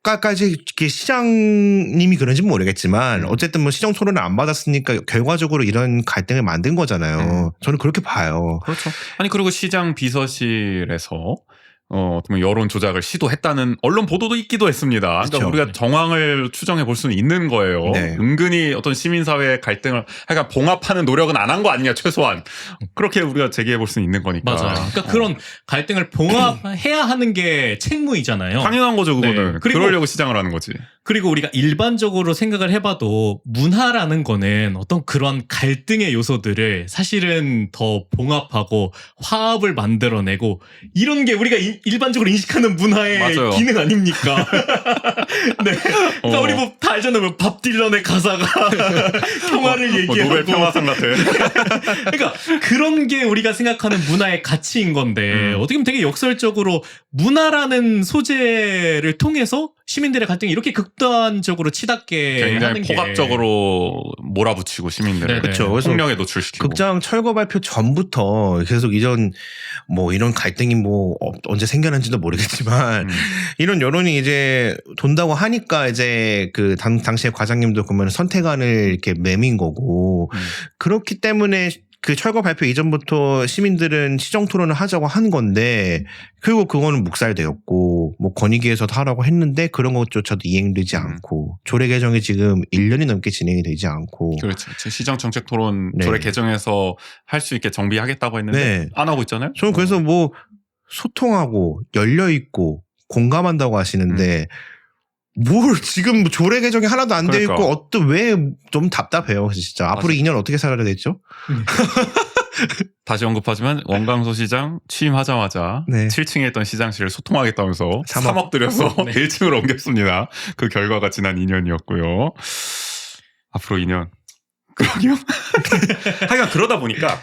이렇게 시장님이 그런지 모르겠지만 어쨌든 뭐 시정 토론을 안 받았으니까 결과적으로 이런 갈등을 만든 거잖아요. 저는 그렇게 봐요. 그렇죠. 아니 그리고 시장 비서실에서 어떤 여론 조작을 시도했다는 언론 보도도 있기도 했습니다. 그러니까 그렇죠. 우리가 정황을 추정해 볼 수는 있는 거예요. 네. 은근히 어떤 시민사회의 갈등을 하여간 봉합하는 노력은 안 한 거 아니냐 최소한 그렇게 우리가 제기해 볼 수는 있는 거니까. 맞아요. 그러니까 그런 갈등을 봉합해야 하는 게 책무이잖아요. 당연한 거죠 그거는. 네. 그리고- 그러려고 시장을 하는 거지. 그리고 우리가 일반적으로 생각을 해봐도 문화라는 거는 어떤 그런 갈등의 요소들을 사실은 더 봉합하고 화합을 만들어내고 이런 게 우리가 일반적으로 인식하는 문화의 맞아요. 기능 아닙니까? 네. 그러니까 우리 뭐 다 알잖아요. 뭐밥 딜런의 가사가 평화를 얘기하고 노벨 평화상 같아. 그러니까 그런 게 우리가 생각하는 문화의 가치인 건데 어떻게 보면 되게 역설적으로 문화라는 소재를 통해서 시민들의 갈등이 이렇게 극단적으로 치닫게 하는 굉장히 게 포괄적으로 몰아붙이고 시민들을 네네. 그렇죠. 그래서 폭력에 노출시키고. 극장 철거 발표 전부터 계속 이런 갈등이 언제 생겨난지도 모르겠지만 이런 여론이 이제 돈다고 하니까 이제 그 당시에 과장님도 그러면 선택안을 이렇게 매민 거고 그렇기 때문에 그 철거 발표 이전부터 시민들은 시정 토론을 하자고 한 건데 결국 그거는 묵살되었고 뭐 권익위에서도 하라고 했는데 그런 것조차도 이행되지 않고 조례 개정이 지금 1년이 넘게 진행이 되지 않고 그렇죠. 시정 정책 토론 네. 조례 개정해서 할 수 있게 정비하겠다고 했는데 네. 안 하고 있잖아요. 저는 그래서 뭐 소통하고 열려 있고 공감한다고 하시는데 뭘 지금 조례 개정이 하나도 안 돼 그러니까. 있고 어떤 왜 좀 답답해요 진짜. 앞으로 맞아요. 2년 어떻게 살아야 되죠? 다시 언급하지만 원광소 시장 취임하자마자 네. 7층에 있던 시장실을 소통하겠다면서 3억. 3억 들여서 네. 1층으로 옮겼습니다. 그 결과가 지난 2년이었고요. 앞으로 2년. 그러게요. 하여간 그러다 보니까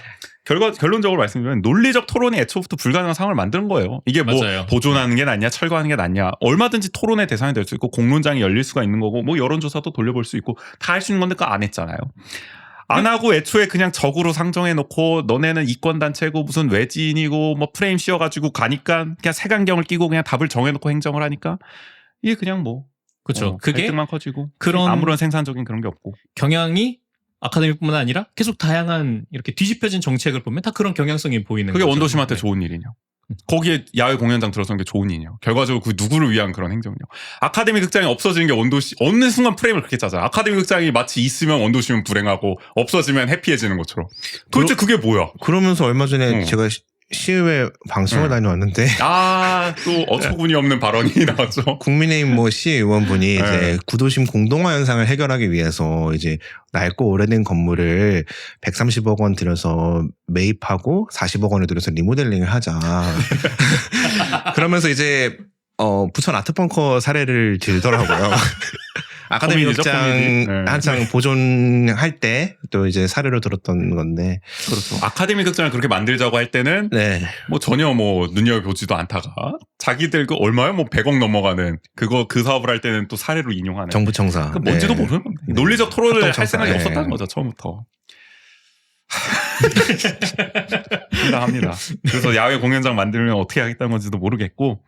결론적으로 말씀드리면 논리적 토론이 애초부터 불가능한 상황을 만드는 거예요. 이게 뭐 맞아요. 보존하는 게 낫냐 철거하는 게 낫냐 얼마든지 토론의 대상이 될 수 있고 공론장이 열릴 수가 있는 거고 뭐 여론조사도 돌려볼 수 있고 다 할 수 있는 건데 그거 안 했잖아요. 안 하고 애초에 그냥 적으로 상정해 놓고 너네는 이권단체고 무슨 외지인이고 뭐 프레임 씌워가지고 가니까 그냥 색안경을 끼고 그냥 답을 정해놓고 행정을 하니까 이게 그냥 뭐 그렇죠. 그게 갈등만 커지고 그런 아무런 생산적인 그런 게 없고 경향이 아카데미뿐만 아니라 계속 다양한 이렇게 뒤집혀진 정책을 보면 다 그런 경향성이 보이는 그게 거죠. 원도심한테 네. 좋은 일이냐. 거기에 야외 공연장 들어서는 게 좋은 일이냐. 결과적으로 그 누구를 위한 그런 행정이냐. 아카데미 극장이 없어지는 게 원도시 어느 순간 프레임을 그렇게 짜잖아. 아카데미 극장이 마치 있으면 원도심은 불행하고 없어지면 해피해지는 것처럼. 도대체 그게 뭐야? 그러면서 얼마 전에 어. 제가 시의회 방송을 다녀왔는데 또 어처구니 없는 발언이 나왔죠. 국민의힘 시의원분이 이제 구도심 공동화 현상을 해결하기 위해서 이제 낡고 오래된 건물을 130억 원 들여서 매입하고 40억 원을 들여서 리모델링을 하자. 그러면서 이제 부천 아트벙커 사례를 들더라고요. 아카데미 코미디죠, 극장 코미디. 네. 한창 보존할 때 또 이제 사례로 들었던 건데. 그렇죠. 아카데미 극장을 그렇게 만들자고 할 때는 네. 뭐 전혀 뭐 눈여겨보지도 않다가 자기들 그 얼마요? 뭐 100억 넘어가는 그 사업을 할 때는 또 사례로 인용하는. 정부 청사. 그 뭔지도 네. 모르는 겁니다. 논리적 토론을 합동청사. 할 생각이 네. 없었다는 거죠 처음부터. 합니다. 그래서 야외 공연장 만들면 어떻게 하겠다는 건지도 모르겠고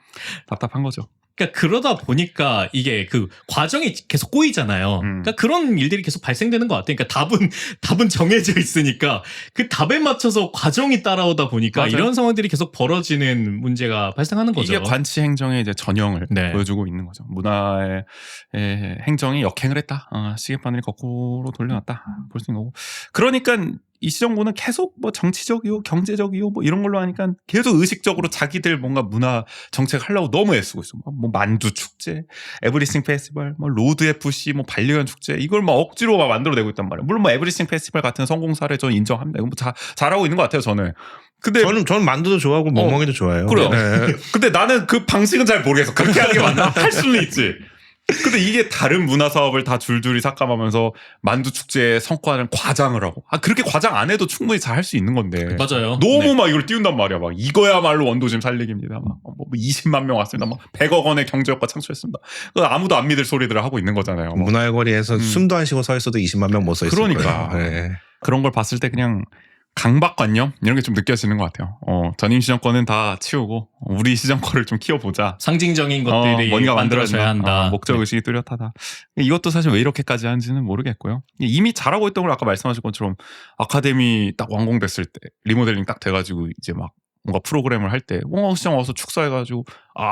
답답한 거죠. 그러니까 그러다 보니까 이게 그 과정이 계속 꼬이잖아요. 그러니까 그런 일들이 계속 발생되는 것 같아요. 그러니까 답은 정해져 있으니까 그 답에 맞춰서 과정이 따라오다 보니까 맞아요. 이런 상황들이 계속 벌어지는 문제가 발생하는 거죠. 이게 관치 행정의 이제 전형을 네. 보여주고 있는 거죠. 문화의 행정이 역행을 했다. 시계바늘이 거꾸로 돌려놨다. 볼 수 있는 거고. 그러니까 이 시정부는 계속 뭐 정치적이요, 경제적이요, 뭐 이런 걸로 하니까 계속 의식적으로 자기들 뭔가 문화 정책 하려고 너무 애쓰고 있어. 뭐 만두 축제, 에브리싱 페스티벌, 뭐 로드 FC, 뭐 반려견 축제 이걸 막 억지로 막 만들어내고 있단 말이에요. 물론 뭐 에브리싱 페스티벌 같은 성공 사례 저는 인정합니다. 이건 뭐 잘하고 있는 것 같아요, 저는. 근데 저는 만두도 좋아하고 멍멍이도 좋아해요. 그래요. 네. 근데 나는 그 방식은 잘 모르겠어. 그렇게 하는 게 맞나? 할 수는 있지. 근데 이게 다른 문화 사업을 다 줄줄이 삭감하면서 만두 축제의 성과는 과장을 하고 그렇게 과장 안 해도 충분히 잘 할 수 있는 건데 맞아요. 너무 네. 막 이걸 띄운단 말이야. 막 이거야말로 원도심 살리기입니다. 막 20만 명 왔습니다. 막 100억 원의 경제 효과 창출했습니다. 아무도 안 믿을 소리들을 하고 있는 거잖아요. 뭐. 문화의 거리에서 숨도 안 쉬고 서 있어도 20만 명 못 서 있을 그러니까. 거예요. 네. 그런 걸 봤을 때 그냥 강박관념 이런 게 좀 느껴지는 것 같아요. 전임 시정권은 다 치우고 우리 시정권을 좀 키워보자. 상징적인 것들이 뭔가 만들어져야 만들어진다. 한다. 목적 네. 의식이 뚜렷하다. 이것도 사실 왜 이렇게까지 하는지는 모르겠고요. 이미 잘하고 있던 걸 아까 말씀하신 것처럼 아카데미 딱 완공됐을 때 리모델링 딱 돼가지고 이제 막 뭔가 프로그램을 할 때 시장 와서 축사해가지고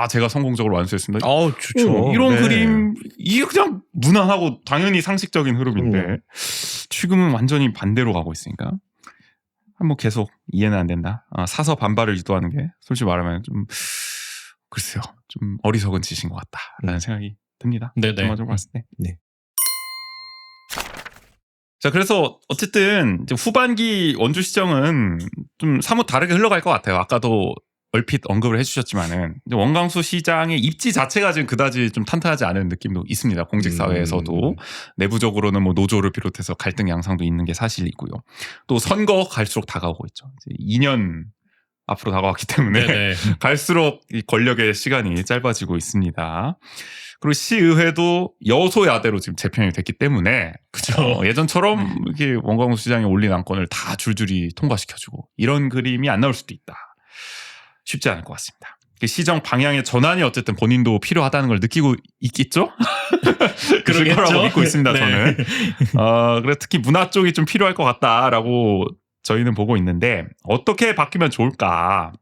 제가 성공적으로 완수했습니다. 좋죠. 이런 네. 그림 이게 그냥 무난하고 당연히 상식적인 흐름인데 지금은 완전히 반대로 가고 있으니까 뭐 계속 이해는 안 된다. 사서 반발을 유도하는 게 솔직히 말하면 좀 글쎄요 좀 어리석은 짓인 것 같다라는 생각이 듭니다. 네네. 전반적으로 봤을 때. 네. 자 그래서 어쨌든 이제 후반기 원주 시정은 좀 사뭇 다르게 흘러갈 것 같아요. 아까도 얼핏 언급을 해주셨지만은 원광수 시장의 입지 자체가 지금 그다지 좀 탄탄하지 않은 느낌도 있습니다. 공직 사회에서도 내부적으로는 뭐 노조를 비롯해서 갈등 양상도 있는 게 사실이고요. 또 선거 갈수록 다가오고 있죠. 이제 2년 앞으로 다가왔기 때문에 네네. 갈수록 이 권력의 시간이 짧아지고 있습니다. 그리고 시의회도 여소야대로 지금 재편이 됐기 때문에 그죠. 예전처럼 이렇게 원광수 시장이 올린 안건을 다 줄줄이 통과시켜주고 이런 그림이 안 나올 수도 있다. 쉽지 않을 것 같습니다. 시정 방향의 전환이 어쨌든 본인도 필요하다는 걸 느끼고 있겠죠? 그럴 거라고 믿고 있습니다. 네. 저는. 그래 특히 문화 쪽이 좀 필요할 것 같다라고 저희는 보고 있는데 어떻게 바뀌면 좋을까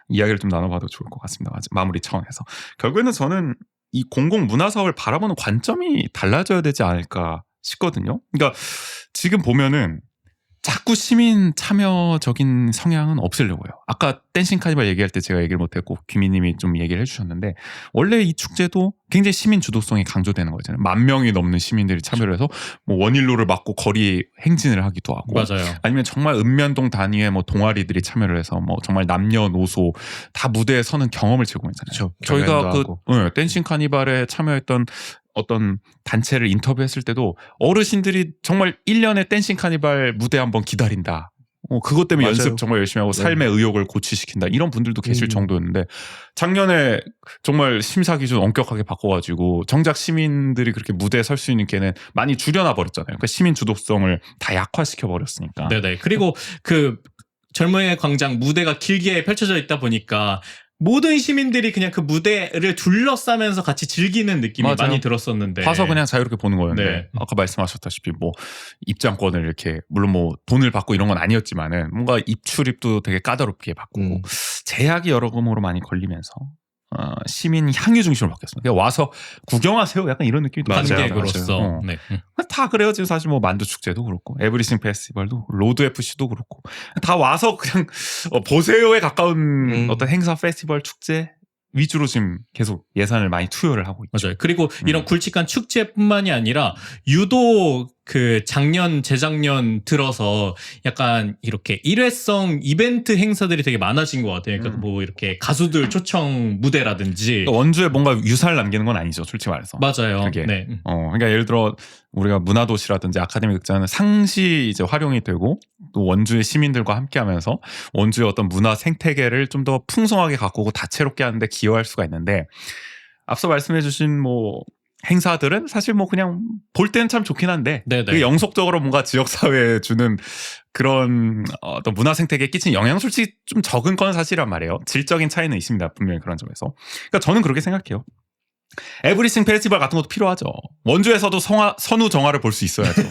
이야기를 좀 나눠봐도 좋을 것 같습니다. 마무리 차원에서 결국에는 저는 이 공공 문화 사업을 바라보는 관점이 달라져야 되지 않을까 싶거든요. 그러니까 지금 보면은 자꾸 시민 참여적인 성향은 없애려고요. 아까 댄싱 카니발 얘기할 때 제가 얘기를 못했고 귀미님이 좀 얘기를 해주셨는데 원래 이 축제도 굉장히 시민 주도성이 강조되는 거잖아요. 10,000명이 넘는 시민들이 참여를 해서 뭐 원일로를 막고 거리 행진을 하기도 하고 맞아요. 아니면 정말 읍면동 단위의 뭐 동아리들이 참여를 해서 뭐 정말 남녀노소 다 무대에 서는 경험을 제공했잖아요. 그렇죠. 저희가 경연도 그 하고. 댄싱 카니발에 참여했던 어떤 단체를 인터뷰했을 때도 어르신들이 정말 1년에 댄싱 카니발 무대 한번 기다린다. 그것 때문에 맞아요. 연습 정말 열심히 하고 삶의 의욕을 고취시킨다. 이런 분들도 계실 정도였는데 작년에 정말 심사 기준 엄격하게 바꿔가지고 정작 시민들이 그렇게 무대에 설 수 있는 게는 많이 줄여놔 버렸잖아요. 그러니까 시민 주도성을 다 약화시켜 버렸으니까. 네네. 그리고 그 젊은이의 광장 무대가 길게 펼쳐져 있다 보니까 모든 시민들이 그냥 그 무대를 둘러싸면서 같이 즐기는 느낌이 맞아요. 많이 들었었는데 봐서 그냥 자유롭게 보는 거였는데 네. 아까 말씀하셨다시피 뭐 입장권을 이렇게 물론 뭐 돈을 받고 이런 건 아니었지만은 뭔가 입출입도 되게 까다롭게 바꾸고 제약이 여러모로 많이 걸리면서 시민 향유 중심으로 바뀌었습니다. 그냥 와서 구경하세요. 약간 이런 느낌이 맞아요. 관객으로서 맞아요. 네. 다 그래요. 지금 사실 뭐 만두 축제도 그렇고 에브리싱 페스티벌도 로드 FC도 그렇고 다 와서 그냥 보세요에 가까운 어떤 행사 페스티벌 축제 위주로 지금 계속 예산을 많이 투여를 하고 있죠. 맞아요. 그리고 이런 굵직한 축제뿐만이 아니라 유독 그 작년 재작년 들어서 약간 이렇게 일회성 이벤트 행사들이 되게 많아진 것 같아요. 그러니까 뭐 이렇게 가수들 초청 무대라든지 그러니까 원주에 뭔가 유사를 남기는 건 아니죠. 솔직히 말해서. 맞아요. 그게. 네. 그러니까 예를 들어 우리가 문화도시라든지 아카데미 극장은 상시 이제 활용이 되고 또 원주의 시민들과 함께하면서 원주의 어떤 문화 생태계를 좀 더 풍성하게 가꾸고 다채롭게 하는데 기여할 수가 있는데 앞서 말씀해주신 뭐 행사들은 사실 뭐 그냥 볼 때는 참 좋긴 한데 네네. 그게 영속적으로 뭔가 지역 사회에 주는 그런 어떤 문화 생태계에 끼친 영향은 솔직히 좀 적은 건 사실이란 말이에요. 질적인 차이는 있습니다. 분명히 그런 점에서. 그러니까 저는 그렇게 생각해요. 에브리싱 페스티벌 같은 것도 필요하죠. 원주에서도 선우 정화를 볼 수 있어야죠.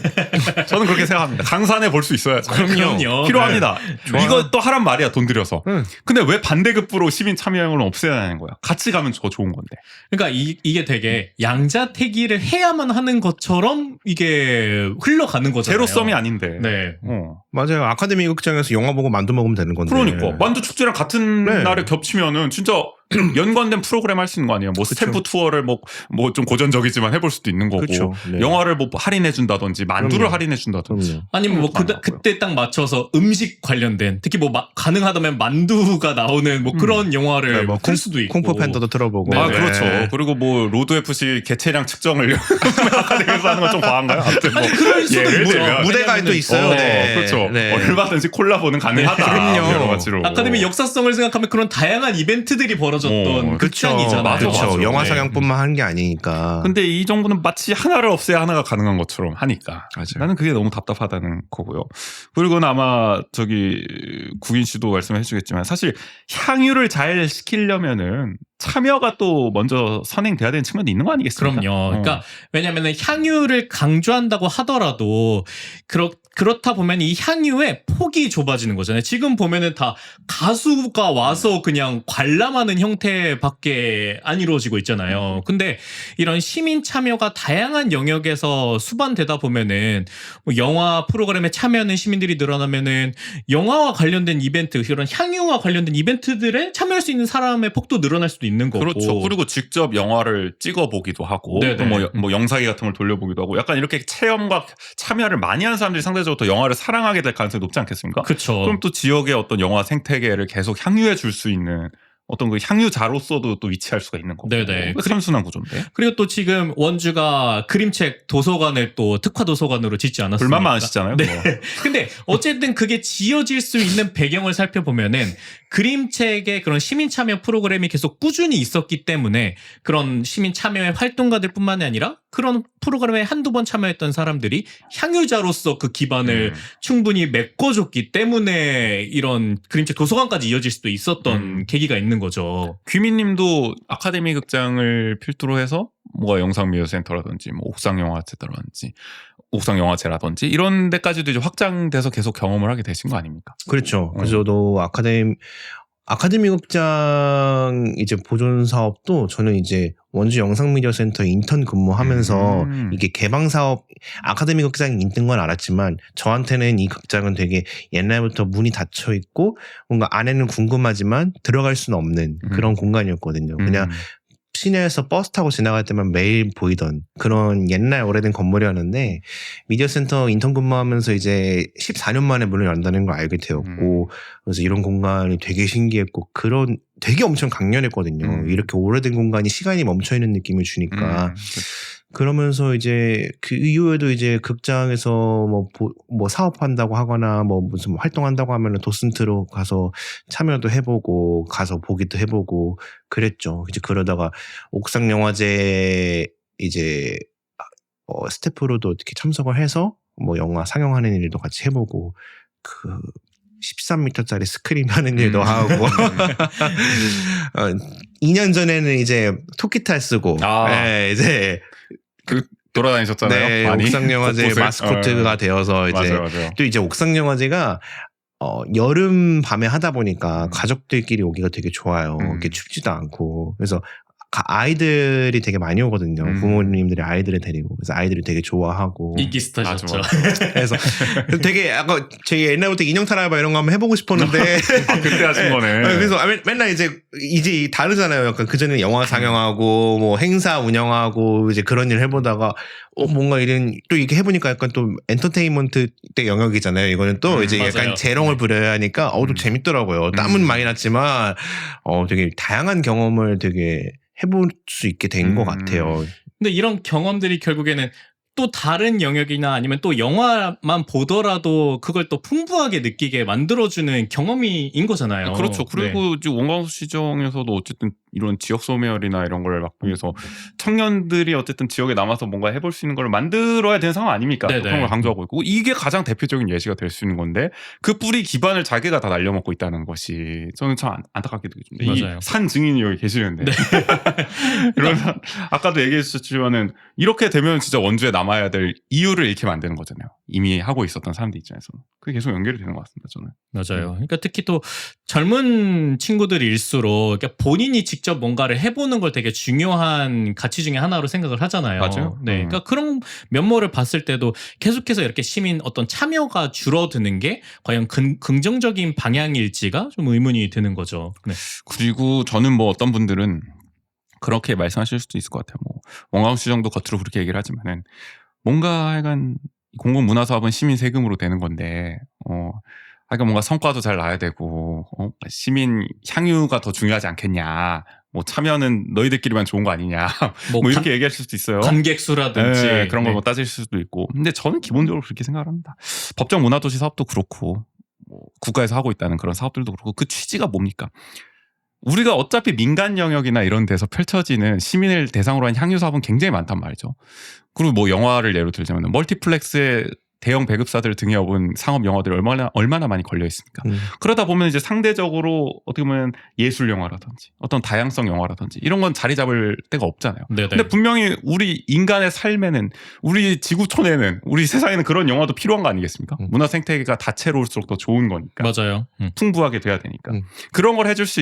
저는 그렇게 생각합니다. 강산에 볼 수 있어야죠. 그럼요. 필요합니다. 좋아요. 이거 또 하란 말이야, 돈 들여서. 응. 근데 왜 반대급부로 시민 참여형을 없애야 하는 거야? 같이 가면 더 좋은 건데. 그러니까 이게 되게 양자택일을 해야만 하는 것처럼 이게 흘러가는 거잖아요. 제로섬이 아닌데. 네. 맞아요. 아카데미 극장에서 영화 보고 만두 먹으면 되는 건데. 그러니까 만두 축제랑 같은 네. 날에 겹치면은 진짜 연관된 프로그램 할 수 있는 거 아니에요? 뭐 스탬프 투어를 뭐 좀 고전적이지만 해볼 수도 있는 거고 그렇죠. 네. 영화를 뭐 할인해 준다든지 만두를 그럼요. 할인해 준다든지 그럼요. 아니면 뭐 그것도 안 그때 딱 맞춰서 음식 관련된 특히 뭐 가능하다면 만두가 나오는 뭐 그런 영화를 네, 뭐 틀 수도 있고. 콩푸 팬더도 틀어보고. 네. 아 그렇죠. 그리고 뭐 로드 FC 개체량 측정을 아카데미에서 하는 건 좀 과한가요? 아무튼 뭐 아니 그럴 수도 예를 있죠. 들면 무대가 또 있어요. 네. 그렇죠. 네. 얼마든지 콜라보는 가능하다. 그럼요. 여러 가지로. 아카데미 역사성을 생각하면 그런 다양한 이벤트들이 벌어졌던 그렇죠. 극장이잖아요. 맞아, 그렇죠. 맞아. 영화 네. 상영뿐만 하는 게 아니니까. 근데 이 정부는 마치 하나를 없애야 하나가 가능한 것처럼 하니까 맞아요. 나는 그게 너무 답답하다는 거고요. 그리고 아마 저기 국인 씨도 말씀해 주겠지만 사실 향유를 잘 시키려면은 참여가 또 먼저 선행돼야 되는 측면도 있는 거 아니겠습니까? 그럼요. 그러니까 왜냐하면 향유를 강조한다고 하더라도 그렇다 보면 이 향유의 폭이 좁아지는 거잖아요. 지금 보면은 다 가수가 와서 그냥 관람하는 형태밖에 안 이루어지고 있잖아요. 근데 이런 시민 참여가 다양한 영역에서 수반되다 보면은 뭐 영화 프로그램에 참여하는 시민들이 늘어나면은 영화와 관련된 이벤트, 그런 향유와 관련된 이벤트들에 참여할 수 있는 사람의 폭도 늘어날 수도 있는 거고. 그렇죠. 그리고 직접 영화를 찍어보기도 하고 네네. 또 뭐 영상기 같은 걸 돌려보기도 하고 약간 이렇게 체험과 참여를 많이 하는 사람들이 상대적으로 더 영화를 사랑하게 될 가능성이 높지 않겠습니까? 그렇죠. 그럼 또 지역의 어떤 영화 생태계를 계속 향유해 줄 수 있는 어떤 그 향유자로서도 또 위치할 수가 있는 거고. 네네. 그 선순환 구조인데. 그리고 또 지금 원주가 그림책 도서관을 또 특화 도서관으로 짓지 않았습니까? 불만 많으시잖아요. 네. 그거. 근데 어쨌든 그게 지어질 수 있는 배경을 살펴보면은 그림책의 그런 시민 참여 프로그램이 계속 꾸준히 있었기 때문에 그런 시민 참여의 활동가들 뿐만이 아니라 그런 프로그램에 한두 번 참여했던 사람들이 향유자로서 그 기반을 충분히 메꿔줬기 때문에 이런 그림책 도서관까지 이어질 수도 있었던 계기가 있는 거죠. 귀민님도 아카데미 극장을 필두로 해서 뭐가 영상미디어센터라든지 뭐 옥상영화제라든지 옥상영화제라든지 이런 데까지도 이제 확장돼서 계속 경험을 하게 되신 거 아닙니까? 그렇죠. 그래서 저도 아카데미 극장 이제 보존 사업도 저는 이제 원주 영상미디어센터 인턴 근무하면서 이게 개방 사업 아카데미 극장이 있는 건 알았지만 저한테는 이 극장은 되게 옛날부터 문이 닫혀 있고 뭔가 안에는 궁금하지만 들어갈 수는 없는 그런 공간이었거든요. 그냥 시내에서 버스 타고 지나갈 때만 매일 보이던 그런 옛날 오래된 건물이었는데 미디어센터 인턴 근무하면서 이제 14년 만에 문을 연다는 걸 알게 되었고 그래서 이런 공간이 되게 신기했고 그런 되게 엄청 강렬했거든요. 이렇게 오래된 공간이 시간이 멈춰있는 느낌을 주니까 그러면서 이제 그 이후에도 이제 극장에서 뭐 사업한다고 하거나 뭐 무슨 활동한다고 하면은 도슨트로 가서 참여도 해보고 가서 보기도 해보고 그랬죠. 이제 그러다가 옥상 영화제 이제 스태프로도 어떻게 참석을 해서 뭐 영화 상영하는 일도 같이 해보고 그 13m짜리 스크린 하는 일도 하고 2년 전에는 이제 토끼탈 쓰고 네, 이제 돌아다니셨잖아요. 네, 많이. 옥상영화제 곳곳을. 마스코트가 되어서 이제 맞아요. 또 이제 옥상영화제가 여름 밤에 하다 보니까 가족들끼리 오기가 되게 좋아요. 이렇게 춥지도 않고 그래서 아이들이 되게 많이 오거든요. 부모님들이 아이들을 데리고 그래서 아이들이 되게 좋아하고 인기 스타셨죠. 그래서 되게 아까 제 옛날부터 인형 타라바 이런 거 한번 해보고 싶었는데 그때 하신 거네. 그래서 맨날 이제 다르잖아요. 약간 그전에 영화 상영하고 뭐 행사 운영하고 이제 그런 일 해보다가 뭔가 이런 또 이렇게 해보니까 약간 또 엔터테인먼트 때 영역이잖아요. 이거는 또 이제 맞아요. 약간 재롱을 부려야 하니까 또 재밌더라고요. 땀은 많이 났지만 되게 다양한 경험을 되게 해볼 수 있게 된 것 같아요. 근데 이런 경험들이 결국에는 또 다른 영역이나 아니면 또 영화만 보더라도 그걸 또 풍부하게 느끼게 만들어주는 경험인 거잖아요. 그렇죠. 그리고 지금 원광수 시정에서도 어쨌든 이런 지역 소멸이나 이런 걸 막기 위해서 청년들이 어쨌든 지역에 남아서 뭔가 해볼 수 있는 걸 만들어야 되는 상황 아닙니까? 네네. 그런 걸 강조하고 있고 이게 가장 대표적인 예시가 될 수 있는 건데 그 뿌리 기반을 자기가 다 날려먹고 있다는 것이 저는 참 안타깝게 느껴집니다. 맞아요. 이 산 증인이 여기 계시는데 그러면 아까도 얘기해 주셨지만은 이렇게 되면 진짜 원주에 남아 남아야 될 이유를 잃게 만드는 거잖아요. 이미 하고 있었던 사람들 입장에서는. 그게 계속 연결이 되는 것 같습니다. 저는. 맞아요. 그러니까 특히 또 젊은 친구들일수록 그러니까 본인이 직접 뭔가를 해보는 걸 되게 중요한 가치 중에 하나로 생각을 하잖아요. 맞아요. 네, 그러니까 그런 면모를 봤을 때도 계속해서 이렇게 시민 어떤 참여가 줄어드는 게 과연 긍정적인 방향일지가 좀 의문이 드는 거죠. 네. 그리고 저는 뭐 어떤 분들은 그렇게 말씀하실 수도 있을 것 같아요. 뭐 원광수 정도 겉으로 그렇게 얘기를 하지만은 뭔가 하여간 공공문화사업은 시민 세금으로 되는 건데 하여간 뭔가 성과도 잘 나야 되고 시민 향유가 더 중요하지 않겠냐. 뭐 참여는 너희들끼리만 좋은 거 아니냐. 뭐 이렇게 얘기하실 수도 있어요. 관객 수라든지 네, 그런 걸 네. 뭐 따질 수도 있고. 근데 저는 기본적으로 그렇게 생각을 합니다. 법정 문화도시 사업도 그렇고 뭐 국가에서 하고 있다는 그런 사업들도 그렇고 그 취지가 뭡니까? 우리가 어차피 민간 영역이나 이런 데서 펼쳐지는 시민을 대상으로 한 향유 사업은 굉장히 많단 말이죠. 그리고 뭐 영화를 예로 들자면 멀티플렉스에 대형 배급사들 등에 업은 상업 영화들이 얼마나 많이 걸려 있습니까? 그러다 보면 이제 상대적으로 어떻게 보면 예술 영화라든지 어떤 다양성 영화라든지 이런 건 자리 잡을 데가 없잖아요. 네네. 근데 분명히 우리 인간의 삶에는 우리 지구촌에는 우리 세상에는 그런 영화도 필요한 거 아니겠습니까? 문화 생태계가 다채로울수록 더 좋은 거니까. 맞아요. 풍부하게 돼야 되니까. 그런 걸 해줄 수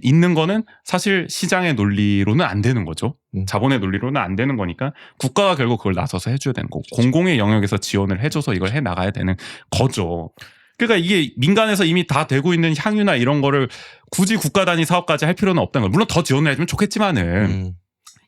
있는 거는 사실 시장의 논리로는 안 되는 거죠. 자본의 논리로는 안 되는 거니까 국가가 결국 그걸 나서서 해줘야 되는 거고 공공의 영역에서 지원을 해줘서 이걸 해나가야 되는 거죠. 그러니까 이게 민간에서 이미 다 되고 있는 향유나 이런 거를 굳이 국가 단위 사업까지 할 필요는 없다는 거예요. 물론 더 지원을 해주면 좋겠지만은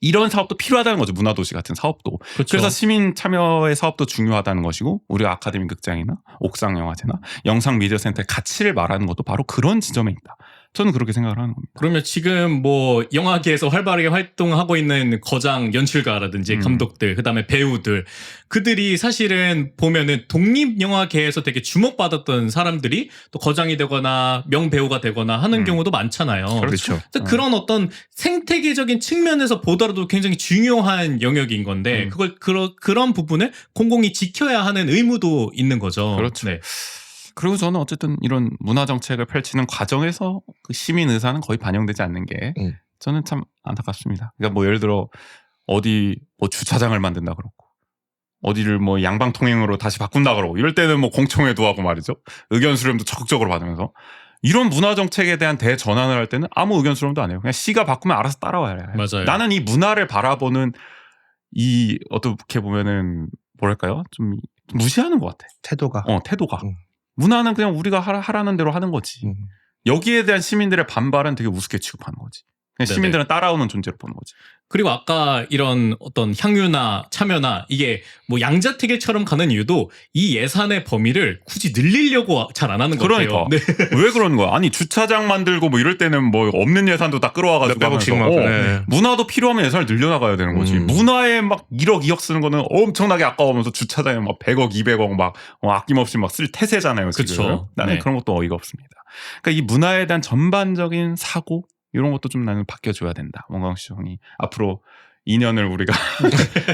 이런 사업도 필요하다는 거죠. 문화도시 같은 사업도. 그렇죠. 그래서 시민 참여의 사업도 중요하다는 것이고 우리가 아카데미 극장이나 옥상 영화제나 영상 미디어 센터의 가치를 말하는 것도 바로 그런 지점에 있다. 저는 그렇게 생각을 하는 겁니다. 그러면 지금 뭐 영화계에서 활발하게 활동하고 있는 거장 연출가라든지 감독들, 그다음에 배우들, 그들이 사실은 보면은 독립영화계에서 되게 주목받았던 사람들이 또 거장이 되거나 명배우가 되거나 하는 경우도 많잖아요. 그렇죠. 그래서 그런 어떤 생태계적인 측면에서 보더라도 굉장히 중요한 영역인 건데 그걸 그런 부분을 공공이 지켜야 하는 의무도 있는 거죠. 그렇죠. 네. 그리고 저는 어쨌든 이런 문화 정책을 펼치는 과정에서 그 시민 의사는 거의 반영되지 않는 게 저는 참 안타깝습니다. 그러니까 뭐 예를 들어 어디 뭐 주차장을 만든다 그러고 어디를 뭐 양방 통행으로 다시 바꾼다 그러고 이럴 때는 뭐 공청회도 하고 말이죠. 의견 수렴도 적극적으로 받으면서 이런 문화 정책에 대한 대전환을 할 때는 아무 의견 수렴도 안 해요. 그냥 시가 바꾸면 알아서 따라와야 해요. 맞아요. 나는 이 문화를 바라보는 이 어떻게 보면은 뭐랄까요? 좀 무시하는 것 같아. 태도가. 태도가. 문화는 그냥 우리가 하라는 대로 하는 거지. 여기에 대한 시민들의 반발은 되게 우습게 취급하는 거지. 그냥 네네. 시민들은 따라오는 존재로 보는 거지. 그리고 아까 이런 어떤 향유나 참여나 이게 뭐 양자택일처럼 가는 이유도 이 예산의 범위를 굳이 늘리려고 잘 안 하는 것 그러니까. 같아요. 네. 왜 그러는 거야? 아니 주차장 만들고 뭐 이럴 때는 뭐 없는 예산도 다 끌어와가지고 몇백억씩만. 하면서 네. 문화도 필요하면 예산을 늘려나가야 되는 거지. 문화에 막 1억 2억 쓰는 거는 엄청나게 아까우면서 주차장에 막 100억 200억 막 아낌없이 막 쓸 태세잖아요. 지금. 그쵸. 나는 네. 그런 것도 어이가 없습니다. 그러니까 이 문화에 대한 전반적인 사고 이런 것도 좀 나는 바뀌어줘야 된다. 원광수 형이 앞으로 2년을 우리가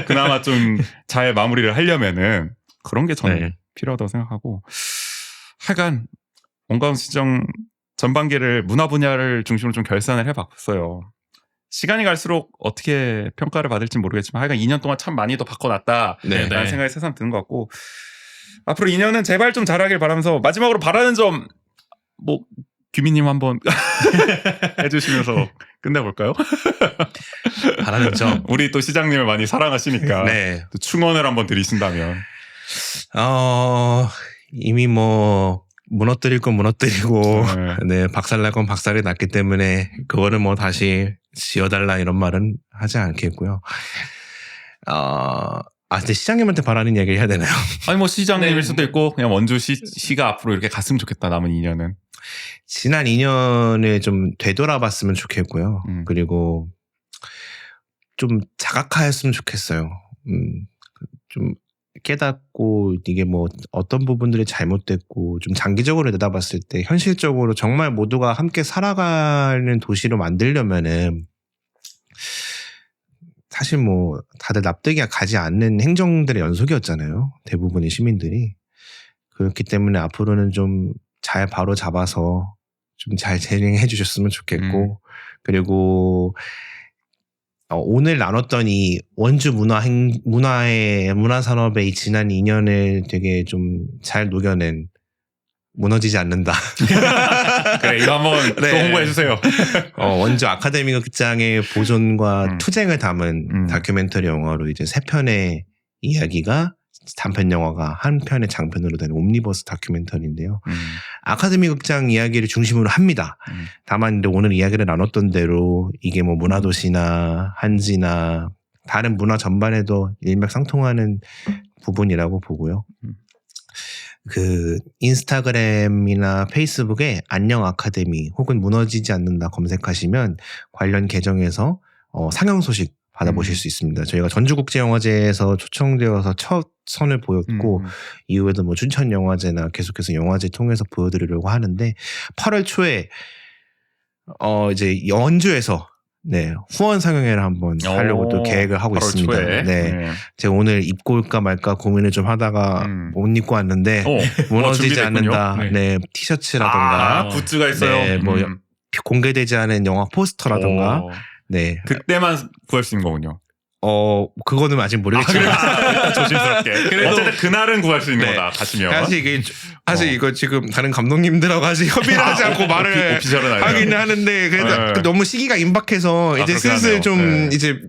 그나마 좀 잘 마무리를 하려면은 그런 게 저는 필요하다고 생각하고 하여간 원광수 시정 전반기를 문화 분야를 중심으로 좀 결산을 해봤어요. 시간이 갈수록 어떻게 평가를 받을지 모르겠지만 하여간 2년 동안 참 많이 더 바꿔놨다라는 네. 생각이 새삼 드는 것 같고 앞으로 2년은 제발 좀 잘하길 바라면서 마지막으로 바라는 점 뭐 규민님 한번 해주시면서 끝내볼까요? 바라는 점. 우리 또 시장님을 많이 사랑하시니까 네. 또 충언을 한번 드리신다면 이미 뭐 무너뜨릴 건 무너뜨리고 네, 박살날 건 박살이 났기 때문에 그거를 뭐 다시 지어달라 이런 말은 하지 않겠고요. 근데 시장님한테 바라는 얘기를 해야 되나요? 아니 뭐 시장님일 네. 수도 있고 그냥 원주시가 앞으로 이렇게 갔으면 좋겠다 남은 2년은 지난 2년을 좀 되돌아봤으면 좋겠고요. 그리고 좀 자각하였으면 좋겠어요. 좀 깨닫고 이게 뭐 어떤 부분들이 잘못됐고 좀 장기적으로 내다봤을 때 현실적으로 정말 모두가 함께 살아가는 도시로 만들려면은 사실 뭐 다들 납득이 가지 않는 행정들의 연속이었잖아요. 대부분의 시민들이. 그렇기 때문에 앞으로는 좀 잘 바로 잡아서 좀 잘 진행해 주셨으면 좋겠고 그리고 오늘 나눴던 이 원주 문화산업의 이 지난 2년을 되게 좀 잘 녹여낸 무너지지 않는다. 그래, 이거 한번 또 네. 홍보해주세요. 원주 아카데미 극장의 보존과 투쟁을 담은 음. 다큐멘터리 영화로 이제 3편의 이야기가 단편 영화가 한 편의 장편으로 된 옴니버스 다큐멘터리인데요. 아카데미 극장 이야기를 중심으로 합니다. 다만 이제 오늘 이야기를 나눴던 대로 이게 뭐 문화도시나 한지나 다른 문화 전반에도 일맥상통하는 부분이라고 보고요. 그 인스타그램이나 페이스북에 안녕 아카데미 혹은 무너지지 않는다 검색하시면 관련 계정에서 상영 소식 받아보실 수 있습니다. 저희가 전주국제영화제에서 초청되어서 첫 선을 보였고 이후에도 뭐 춘천영화제나 계속해서 영화제 통해서 보여드리려고 하는데 8월 초에 이제 연주에서 네 후원 상영회를 한번 하려고 또 계획을 하고 8월 있습니다. 초에. 네. 제가 오늘 입고 올까 말까 고민을 좀 하다가 못 입고 왔는데 무너지지 준비됐군요. 않는다. 네 티셔츠라던가 굿즈가 있어요. 네, 뭐 공개되지 않은 영화 포스터라던가 네 그때만 구할 수 있는 거군요. 그거는 아직 모르겠지만 일단 조심스럽게. 그래도- 어쨌든 그날은 구할 수 있는 네. 거다. 가시면. 사실 이거 지금 다른 감독님들하고 아직 협의를 하지 않고 말을 오피셜은 아니에요. 하기는 하는데 그래도 네. 너무 시기가 임박해서 이제 그렇긴 슬슬 하네요. 좀 네. 이제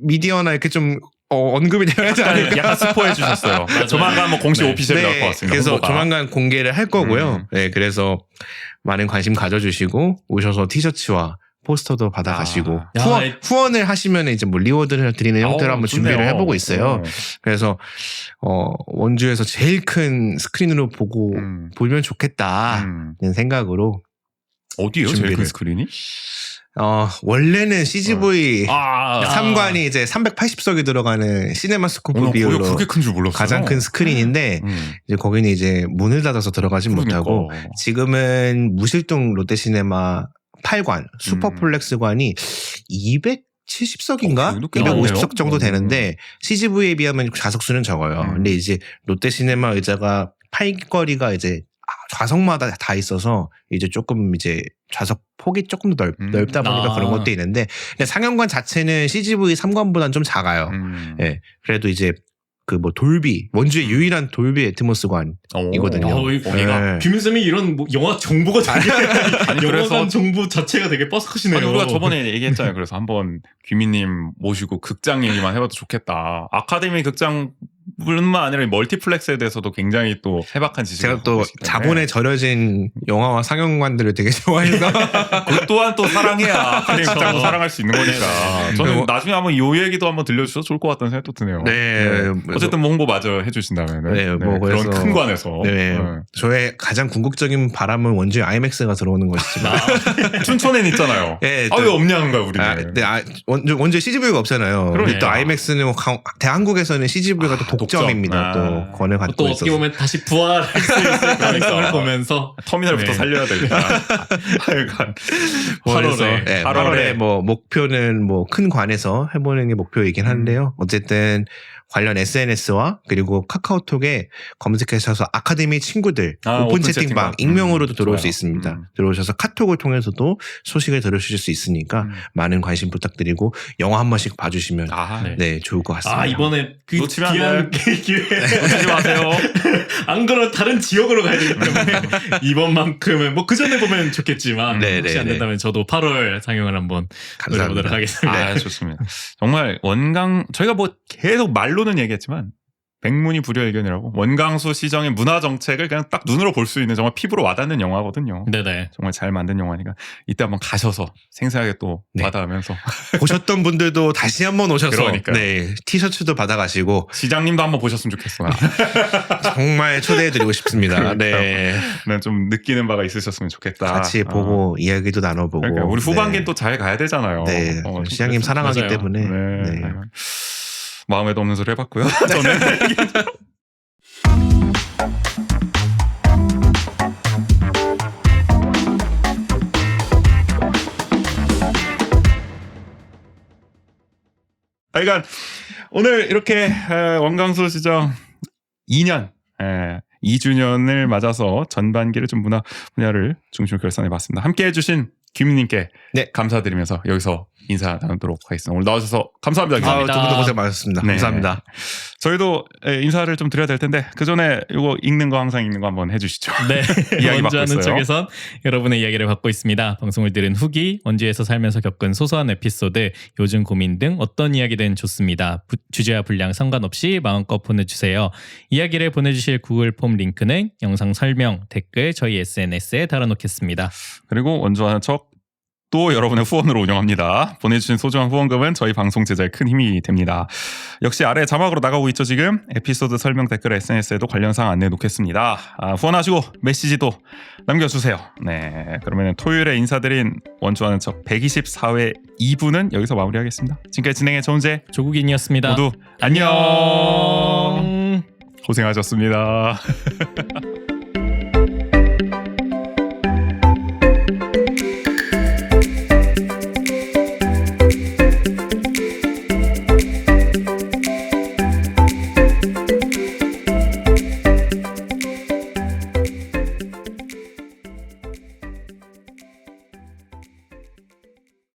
미디어나 이렇게 좀 언급이 되어야 하지 않을까. 약간 스포해 주셨어요. 조만간 뭐 공식 네. 오피셜이 나올 것 같습니다. 그래서 홍보가. 조만간 공개를 할 거고요. 네, 그래서 많은 관심 가져주시고 오셔서 티셔츠와 포스터도 받아가시고 야, 후원을 하시면 이제 뭐 리워드를 드리는 형태로 한번 좋네요. 준비를 해보고 있어요. 그래서 원주에서 제일 큰 스크린으로 보면 좋겠다는 생각으로 어디요? 제일 준비를. 큰 스크린이? 원래는 CGV 아, 3관이 이제 380석이 들어가는 시네마스코프 비율로 그렇게 큰 줄 몰랐어요. 가장 큰 스크린인데 이제 거기는 이제 문을 닫아서 들어가진 못하고 지금은 무실동 롯데시네마 8관 슈퍼플렉스관이 270석인가? 그래도 꽤 많네요. 250석 정도 되는데 CGV에 비하면 좌석수는 적어요. 근데 이제 롯데시네마 의자가 팔거리가 이제 좌석마다 다 있어서 이제 조금 이제 좌석 폭이 조금 더 넓다 보니까 그런 것도 있는데 근데 상영관 자체는 CGV 3관보다는 좀 작아요. 예. 그래도 이제 그 뭐 돌비 원주의 유일한 돌비 애트모스관이거든요. 거기가 김윤쌤이 이런 뭐 영화 정보가 되게 아니, 영화관 그래서- 정보 자체가 되게 뻐석하시네요. 아니, 우리가 저번에 얘기했잖아요. 그래서 한번 귀미님 모시고 극장 얘기만 해봐도 좋겠다. 아카데미 극장뿐만 아니라 멀티플렉스에 대해서도 굉장히 또 해박한 지식을 제가 갖고 또 계시기 때문에. 자본에 절여진 영화와 상영관들을 되게 좋아해서 그 또한 또 사랑해야 아카데미 그렇죠. 극장도 사랑할 수 있는 거니까. 저는 뭐- 나중에 한번 이 얘기도 한번 들려주셔도 좋을 것 같다는 생각도 드네요. 네. 어쨌든 뭐 홍보 마저 해주신다면 네, 뭐 그런 그래서- 큰 관에서 네. 저의 가장 궁극적인 바람은 원주의 아이맥스가 들어오는 것이지만 춘천엔 있잖아요. 네, 아, 왜 없냐는 거야 우리는. 원주에 CGV가 없잖아요. 그러니까. 근데 또 아이맥스는 대한민국에서는 CGV가 또 독점입니다. 독점. 또 권을 갖고 또 있어서. 어떻게 보면 다시 부활할 수 있을 가능성을 보면서 터미널부터 네. 살려야 되니까. 하여간 8월에 네, 8월에 8월에 뭐 목표는 뭐 큰 관에서 해보는 게 목표이긴 한데요. 어쨌든 관련 SNS와 그리고 카카오톡에 검색하셔서 아카데미 친구들 아, 오픈 오픈 채팅방 채팅방. 익명으로도 들어올 좋아요. 수 있습니다. 들어오셔서 카톡을 통해서도 소식을 들으실 수 있으니까 많은 관심 부탁드리고 영화 한 번씩 봐주시면 아, 네 좋을 것 같습니다. 이번에 그 놓치면 안 귀한 기회 놓치지 마세요. 안 그러면 다른 지역으로 가야 되기 때문에 이번만큼은 뭐 그 전에 보면 좋겠지만 네, 혹시 네, 안 네. 된다면 저도 8월 상영을 한번 감사합니다. 노려보도록 하겠습니다. 아, 좋습니다. 정말 저희가 뭐 계속 말로는 얘기했지만 백문이 불여일견이라고 원강수 시정의 문화 정책을 그냥 딱 눈으로 볼 수 있는 정말 피부로 와닿는 영화거든요. 네네. 정말 잘 만든 영화니까 이때 한번 가셔서 생생하게 또 네. 받아가면서 보셨던 분들도 다시 한번 오셔서 그러니까요. 네 티셔츠도 받아가시고 시장님도 한번 보셨으면 좋겠어요. 정말 초대해드리고 싶습니다. 네. 네, 좀 느끼는 바가 있으셨으면 좋겠다. 같이 보고 이야기도 나눠보고. 그러니까 우리 후반기엔 네. 또 잘 가야 되잖아요. 네. 좀 시장님 그랬으면 사랑하기 맞아요. 때문에. 네. 네. 마음에도 없는 소리 해봤고요. 저는 그러니까 오늘 이렇게 원강수 시정 2년 2주년을 맞아서 전반기를 좀 문화 분야를 중심으로 결산해봤습니다. 함께해 주신 김민님께 네. 감사드리면서 여기서 인사 나누도록 하겠습니다. 오늘 나와주셔서 감사합니다. 감사합니다. 두 분도 고생 많으셨습니다. 네. 감사합니다. 저희도 인사를 좀 드려야 될 텐데 그 전에 이거 읽는 거 항상 읽는 거 한번 해주시죠. 네, 이야기 원주 받고 하는 있어요. 쪽에선 여러분의 이야기를 받고 있습니다. 방송을 들은 후기, 원주에서 살면서 겪은 소소한 에피소드, 요즘 고민 등 어떤 이야기든 좋습니다. 주제와 분량 상관없이 마음껏 보내주세요. 이야기를 보내주실 구글 폼 링크는 영상 설명, 댓글, 저희 SNS에 달아놓겠습니다. 그리고 원주하는 척 또 여러분의 후원으로 운영합니다. 보내주신 소중한 후원금은 저희 방송 제작에 큰 힘이 됩니다. 역시 아래 자막으로 나가고 있죠. 지금 에피소드 설명 댓글 SNS에도 관련 사항 안내해 놓겠습니다. 후원하시고 메시지도 남겨주세요. 네, 그러면 토요일에 인사드린 원주하는 척 124회 2부는 여기서 마무리하겠습니다. 지금까지 진행의 조은재 조국인이었습니다. 모두 안녕. 고생하셨습니다.